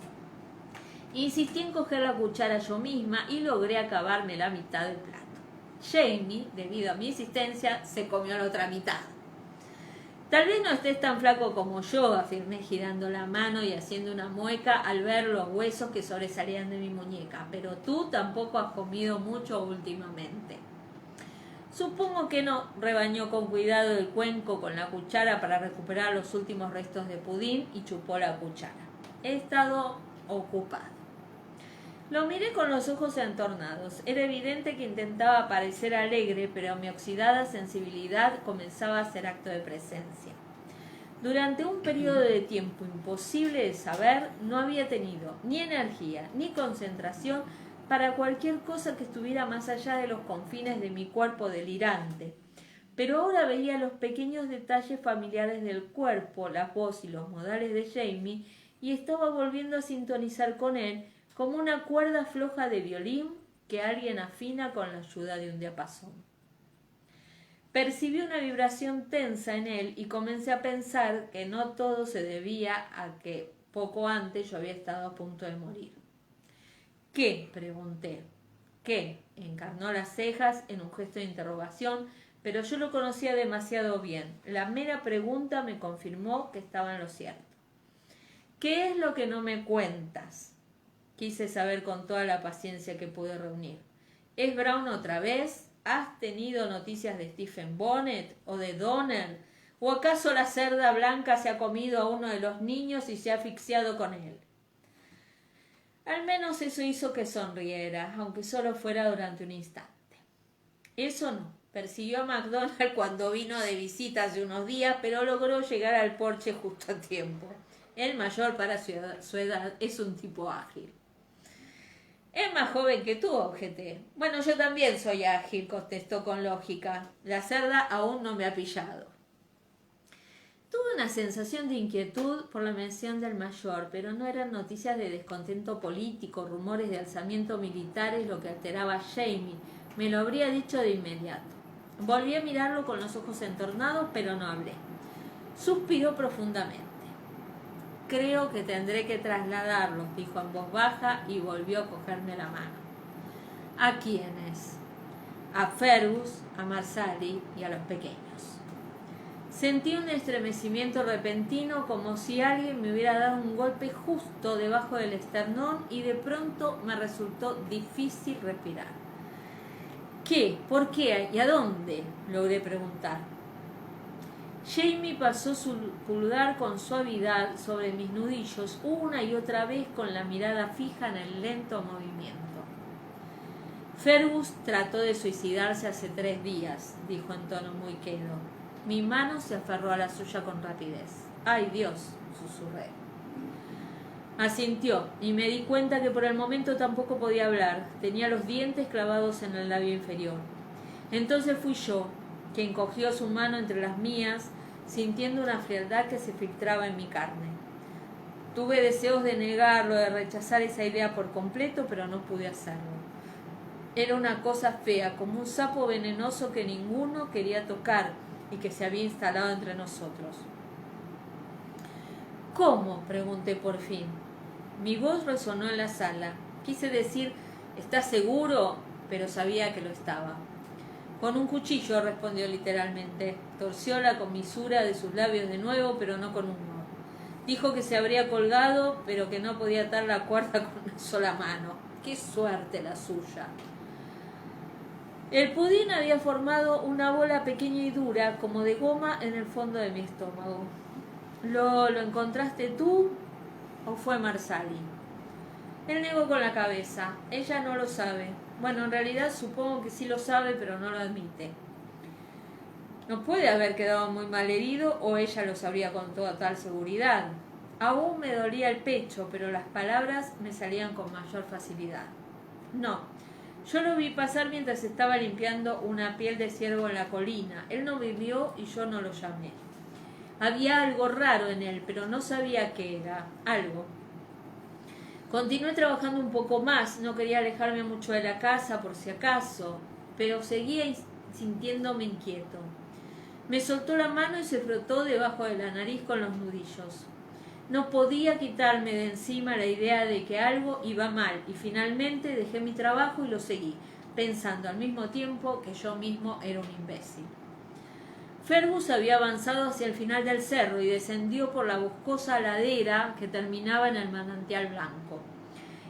Insistí en coger la cuchara yo misma y logré acabarme la mitad del plato. Jamie, debido a mi insistencia, se comió la otra mitad. Tal vez no estés tan flaco como yo, afirmé girando la mano y haciendo una mueca al ver los huesos que sobresalían de mi muñeca, pero tú tampoco has comido mucho últimamente. Supongo que no, rebañó con cuidado el cuenco con la cuchara para recuperar los últimos restos de pudín y chupó la cuchara. He estado ocupado. Lo miré con los ojos entornados. Era evidente que intentaba parecer alegre, pero mi oxidada sensibilidad comenzaba a hacer acto de presencia. Durante un periodo de tiempo imposible de saber, no había tenido ni energía ni concentración para cualquier cosa que estuviera más allá de los confines de mi cuerpo delirante. Pero ahora veía los pequeños detalles familiares del cuerpo, la voz y los modales de Jamie, y estaba volviendo a sintonizar con él, como una cuerda floja de violín que alguien afina con la ayuda de un diapasón. Percibí una vibración tensa en él y comencé a pensar que no todo se debía a que poco antes yo había estado a punto de morir. ¿Qué? Pregunté. ¿Qué? Encarnó las cejas en un gesto de interrogación, pero yo lo conocía demasiado bien. La mera pregunta me confirmó que estaba en lo cierto. ¿Qué es lo que no me cuentas? Quise saber con toda la paciencia que pude reunir. ¿Es Brown otra vez? ¿Has tenido noticias de Stephen Bonnet o de Donner? ¿O acaso la cerda blanca se ha comido a uno de los niños y se ha asfixiado con él? Al menos eso hizo que sonriera, aunque solo fuera durante un instante. Eso no. Persiguió a MacDonald cuando vino de visita hace unos días, pero logró llegar al porche justo a tiempo. El mayor para su edad es un tipo ágil. Es más joven que tú, objeté. Bueno, yo también soy ágil, contestó con lógica. La cerda aún no me ha pillado. Tuve una sensación de inquietud por la mención del mayor, pero no eran noticias de descontento político, rumores de alzamiento militares lo que alteraba a Jamie. Me lo habría dicho de inmediato. Volví a mirarlo con los ojos entornados, pero no hablé. Suspiró profundamente. Creo que tendré que trasladarlos, dijo en voz baja y volvió a cogerme la mano. ¿A quiénes? A Fergus, a Marsali y a los pequeños. Sentí un estremecimiento repentino como si alguien me hubiera dado un golpe justo debajo del esternón y de pronto me resultó difícil respirar. ¿Qué? ¿Por qué? ¿Y a dónde? Logré preguntar. Jamie pasó su pulgar con suavidad sobre mis nudillos una y otra vez con la mirada fija en el lento movimiento. Fergus trató de suicidarse hace 3 días, dijo en tono muy quedo. Mi mano se aferró a la suya con rapidez. ¡Ay, Dios!, susurré. Asintió, y me di cuenta que por el momento tampoco podía hablar. Tenía los dientes clavados en el labio inferior. Entonces fui yo, quien cogió su mano entre las mías, sintiendo una frialdad que se filtraba en mi carne. Tuve deseos de negarlo, de rechazar esa idea por completo, pero no pude hacerlo. Era una cosa fea, como un sapo venenoso que ninguno quería tocar y que se había instalado entre nosotros. ¿Cómo?, pregunté por fin. Mi voz resonó en la sala. Quise decir, ¿estás seguro?, pero sabía que lo estaba. Con un cuchillo, respondió literalmente. Torció la comisura de sus labios de nuevo, pero no con humor. Dijo que se habría colgado, pero que no podía atar la cuerda con una sola mano. ¡Qué suerte la suya! El pudín había formado una bola pequeña y dura, como de goma, en el fondo de mi estómago. ¿Lo encontraste tú o fue Marsali? Él negó con la cabeza. Ella no lo sabe. Bueno, en realidad supongo que sí lo sabe, pero no lo admite. No puede haber quedado muy mal herido o ella lo sabría con total seguridad. Aún me dolía el pecho, pero las palabras me salían con mayor facilidad. No, yo lo vi pasar mientras estaba limpiando una piel de ciervo en la colina. Él no me vio y yo no lo llamé. Había algo raro en él, pero no sabía qué era. Algo. Continué trabajando un poco más. No quería alejarme mucho de la casa por si acaso, pero seguía sintiéndome inquieto. Me soltó la mano y se frotó debajo de la nariz con los nudillos. No podía quitarme de encima la idea de que algo iba mal y finalmente dejé mi trabajo y lo seguí, pensando al mismo tiempo que yo mismo era un imbécil. Fergus había avanzado hacia el final del cerro y descendió por la boscosa ladera que terminaba en el manantial blanco.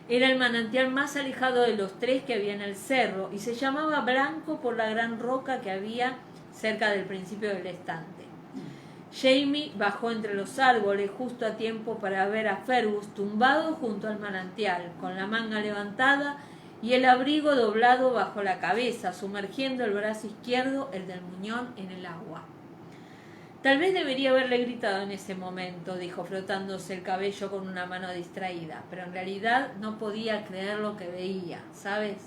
Era el manantial más alejado de los 3 que había en el cerro y se llamaba Blanco por la gran roca que había cerca del principio del estante. Jamie bajó entre los árboles justo a tiempo para ver a Fergus tumbado junto al manantial, con la manga levantada y el abrigo doblado bajo la cabeza, sumergiendo el brazo izquierdo, el del muñón, en el agua. Tal vez debería haberle gritado en ese momento, dijo frotándose el cabello con una mano distraída, pero en realidad no podía creer lo que veía, ¿sabes?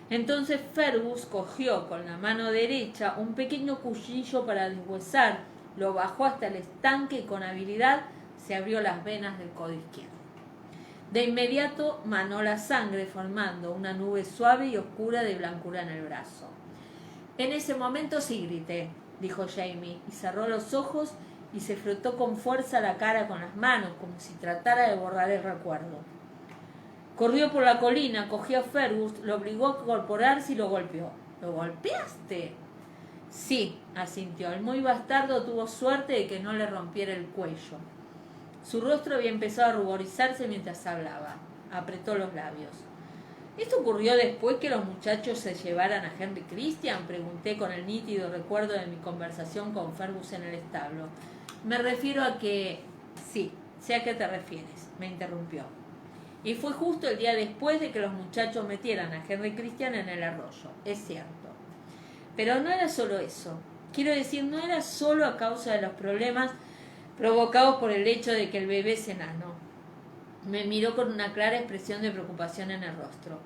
Entonces Fergus cogió con la mano derecha un pequeño cuchillo para deshuesar, lo bajó hasta el estanque y con habilidad se abrió las venas del codo izquierdo. De inmediato manó la sangre formando una nube suave y oscura de blancura en el brazo. En ese momento sí grité, dijo Jamie, y cerró los ojos y se frotó con fuerza la cara con las manos, como si tratara de borrar el recuerdo. Corrió por la colina, cogió a Fergus, lo obligó a incorporarse y lo golpeó. ¿Lo golpeaste? Sí, asintió. El muy bastardo tuvo suerte de que no le rompiera el cuello. Su rostro había empezado a ruborizarse mientras hablaba. Apretó los labios. ¿Esto ocurrió después que los muchachos se llevaran a Henry Christian?, pregunté con el nítido recuerdo de mi conversación con Fergus en el establo. Me refiero a que... Sí, sé a qué te refieres, me interrumpió. Y fue justo el día después de que los muchachos metieran a Henry Christian en el arroyo, es cierto. Pero no era solo eso. Quiero decir, no era solo a causa de los problemas provocados por el hecho de que el bebé es enano. Me miró con una clara expresión de preocupación en el rostro.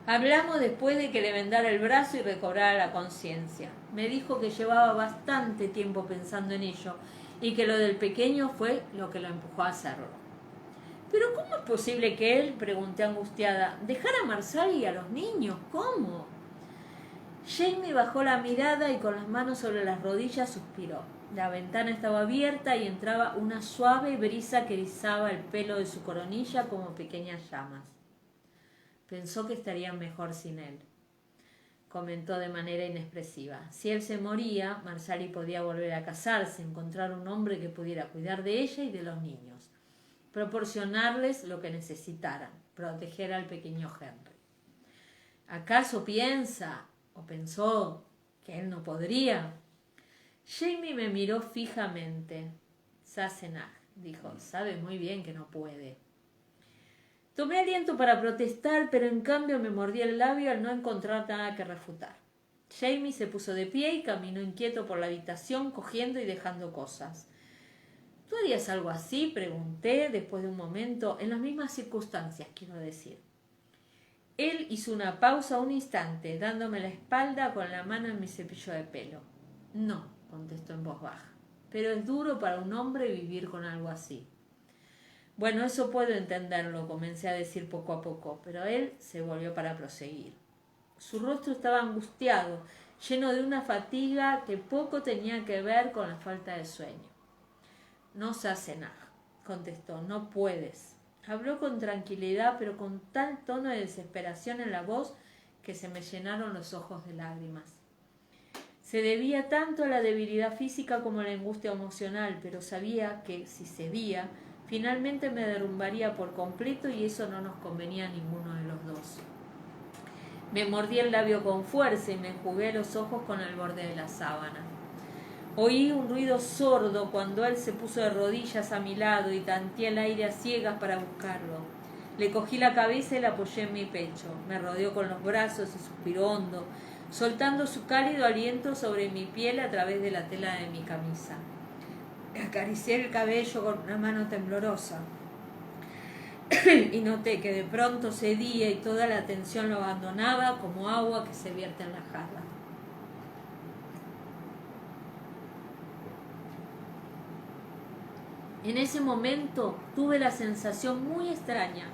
Hablamos después de que le vendara el brazo y recobrara la conciencia. Me dijo que llevaba bastante tiempo pensando en ello y que lo del pequeño fue lo que lo empujó a hacerlo. ¿Pero cómo es posible que él, pregunté angustiada, dejara a Marsali y a los niños? ¿Cómo? Jamie bajó la mirada y con las manos sobre las rodillas suspiró. La ventana estaba abierta y entraba una suave brisa que erizaba el pelo de su coronilla como pequeñas llamas. Pensó que estarían mejor sin él, comentó de manera inexpresiva. Si él se moría, Marsali podía volver a casarse, encontrar un hombre que pudiera cuidar de ella y de los niños, proporcionarles lo que necesitaran, proteger al pequeño Henry. ¿Acaso piensa o pensó que él no podría? Jamie me miró fijamente. Sassenach, dijo, sabe muy bien que no puede. Tomé aliento para protestar, pero en cambio me mordí el labio al no encontrar nada que refutar. Jamie se puso de pie y caminó inquieto por la habitación, cogiendo y dejando cosas. ¿Tú harías algo así?, pregunté después de un momento, en las mismas circunstancias, quiero decir. Él hizo una pausa un instante, dándome la espalda con la mano en mi cepillo de pelo. No, contestó en voz baja, pero es duro para un hombre vivir con algo así. Bueno, eso puedo entenderlo, comencé a decir poco a poco, pero él se volvió para proseguir. Su rostro estaba angustiado, lleno de una fatiga que poco tenía que ver con la falta de sueño. No se hace nada, contestó, no puedes. Habló con tranquilidad, pero con tal tono de desesperación en la voz que se me llenaron los ojos de lágrimas. Se debía tanto a la debilidad física como a la angustia emocional, pero sabía que, si cedía, finalmente me derrumbaría por completo y eso no nos convenía a ninguno de los dos. Me mordí el labio con fuerza y me enjugué los ojos con el borde de la sábana. Oí un ruido sordo cuando él se puso de rodillas a mi lado y tanteé el aire a ciegas para buscarlo. Le cogí la cabeza y la apoyé en mi pecho. Me rodeó con los brazos y suspiró hondo, soltando su cálido aliento sobre mi piel a través de la tela de mi camisa. Acaricié el cabello con una mano temblorosa y noté que de pronto cedía y toda la tensión lo abandonaba como agua que se vierte en la jarra. En ese momento tuve la sensación muy extraña,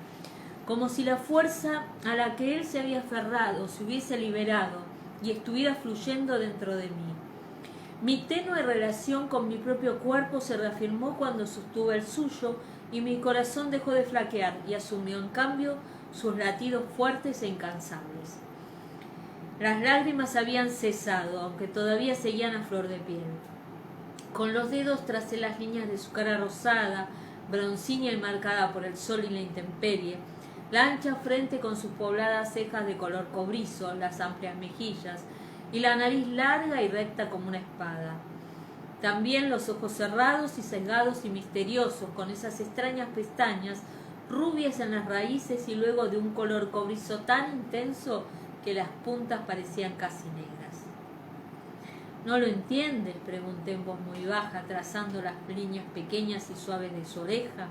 como si la fuerza a la que él se había aferrado se hubiese liberado y estuviera fluyendo dentro de mí. Mi tenue relación con mi propio cuerpo se reafirmó cuando sostuve el suyo y mi corazón dejó de flaquear y asumió en cambio sus latidos fuertes e incansables. Las lágrimas habían cesado, aunque todavía seguían a flor de piel. Con los dedos tracé las líneas de su cara rosada, broncínea y marcada por el sol y la intemperie, la ancha frente con sus pobladas cejas de color cobrizo, las amplias mejillas y la nariz larga y recta como una espada. También los ojos cerrados y sesgados y misteriosos, con esas extrañas pestañas rubias en las raíces y luego de un color cobrizo tan intenso que las puntas parecían casi negras. ¿No lo entiendes?, pregunté en voz muy baja, trazando las líneas pequeñas y suaves de su oreja.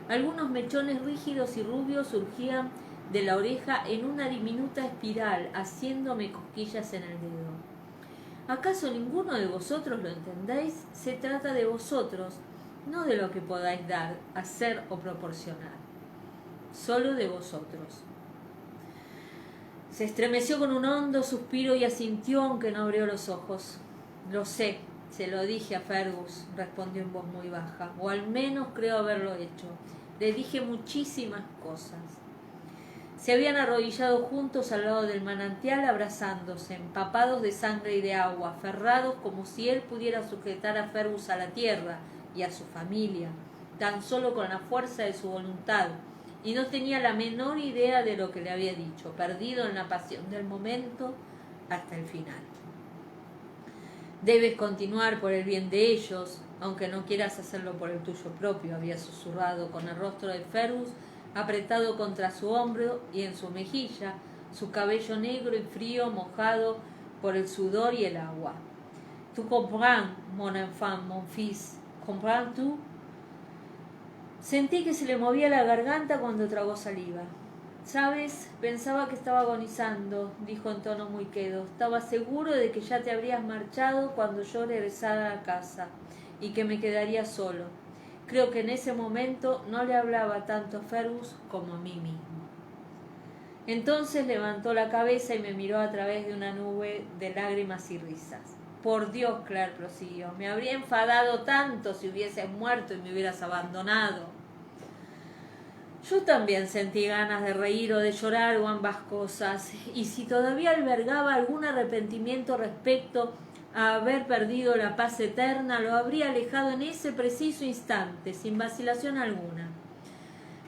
Algunos mechones rígidos y rubios surgían de la oreja en una diminuta espiral, haciéndome cosquillas en el dedo. ¿Acaso ninguno de vosotros lo entendéis? Se trata de vosotros, no de lo que podáis dar, hacer o proporcionar. Solo de vosotros. Se estremeció con un hondo suspiro y asintió, aunque no abrió los ojos. Lo sé, se lo dije a Fergus, respondió en voz muy baja, o al menos creo haberlo hecho. Le dije muchísimas cosas. Se habían arrodillado juntos al lado del manantial, abrazándose, empapados de sangre y de agua, aferrados como si él pudiera sujetar a Fergus a la tierra y a su familia, tan solo con la fuerza de su voluntad, y no tenía la menor idea de lo que le había dicho, perdido en la pasión del momento hasta el final. Debes continuar por el bien de ellos, aunque no quieras hacerlo por el tuyo propio, había susurrado con el rostro de Fergus apretado contra su hombro y en su mejilla, su cabello negro y frío mojado por el sudor y el agua. «Tu comprends, mon enfant, mon fils, comprends-tu?» Sentí que se le movía la garganta cuando tragó saliva. «¿Sabes? Pensaba que estaba agonizando», dijo en tono muy quedo. «Estaba seguro de que ya te habrías marchado cuando yo regresara a casa y que me quedaría solo. Creo que en ese momento no le hablaba tanto a Fergus como a mí mismo». Entonces levantó la cabeza y me miró a través de una nube de lágrimas y risas. Por Dios, Claire, prosiguió, me habría enfadado tanto si hubieses muerto y me hubieras abandonado. Yo también sentí ganas de reír o de llorar o ambas cosas, y si todavía albergaba algún arrepentimiento respecto a haber perdido la paz eterna, lo habría alejado en ese preciso instante, sin vacilación alguna.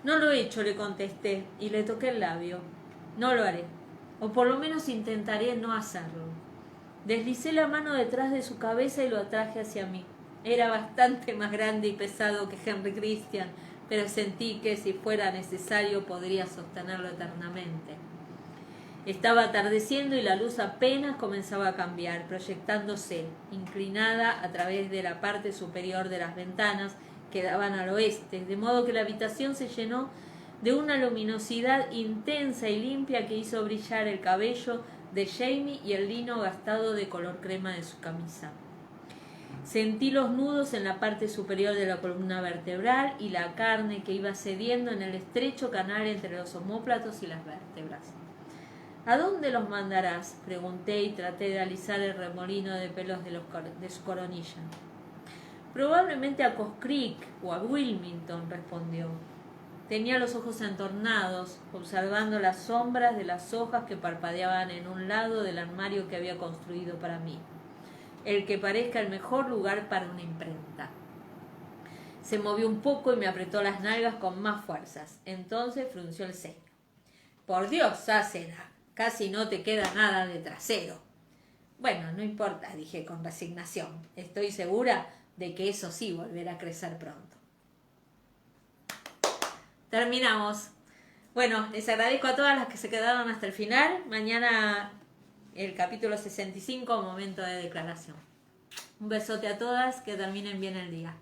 No lo he hecho, le contesté, y le toqué el labio. No lo haré, o por lo menos intentaré no hacerlo. Deslicé la mano detrás de su cabeza y lo atraje hacia mí. Era bastante más grande y pesado que Henry Christian, pero sentí que si fuera necesario podría sostenerlo eternamente. Estaba atardeciendo y la luz apenas comenzaba a cambiar, proyectándose, inclinada a través de la parte superior de las ventanas que daban al oeste, de modo que la habitación se llenó de una luminosidad intensa y limpia que hizo brillar el cabello de Jamie y el lino gastado de color crema de su camisa. Sentí los nudos en la parte superior de la columna vertebral y la carne que iba cediendo en el estrecho canal entre los omóplatos y las vértebras. ¿A dónde los mandarás?, pregunté y traté de alisar el remolino de pelos de su coronilla. Probablemente a Coast Creek o a Wilmington, respondió. Tenía los ojos entornados, observando las sombras de las hojas que parpadeaban en un lado del armario que había construido para mí, el que parezca el mejor lugar para una imprenta. Se movió un poco y me apretó las nalgas con más fuerzas. Entonces frunció el ceño. Por Dios, Ácera, casi no te queda nada de trasero. Bueno, no importa, dije con resignación. Estoy segura de que eso sí volverá a crecer pronto. Terminamos. Bueno, les agradezco a todas las que se quedaron hasta el final. Mañana el capítulo 65, momento de declaración. Un besote a todas, que terminen bien el día.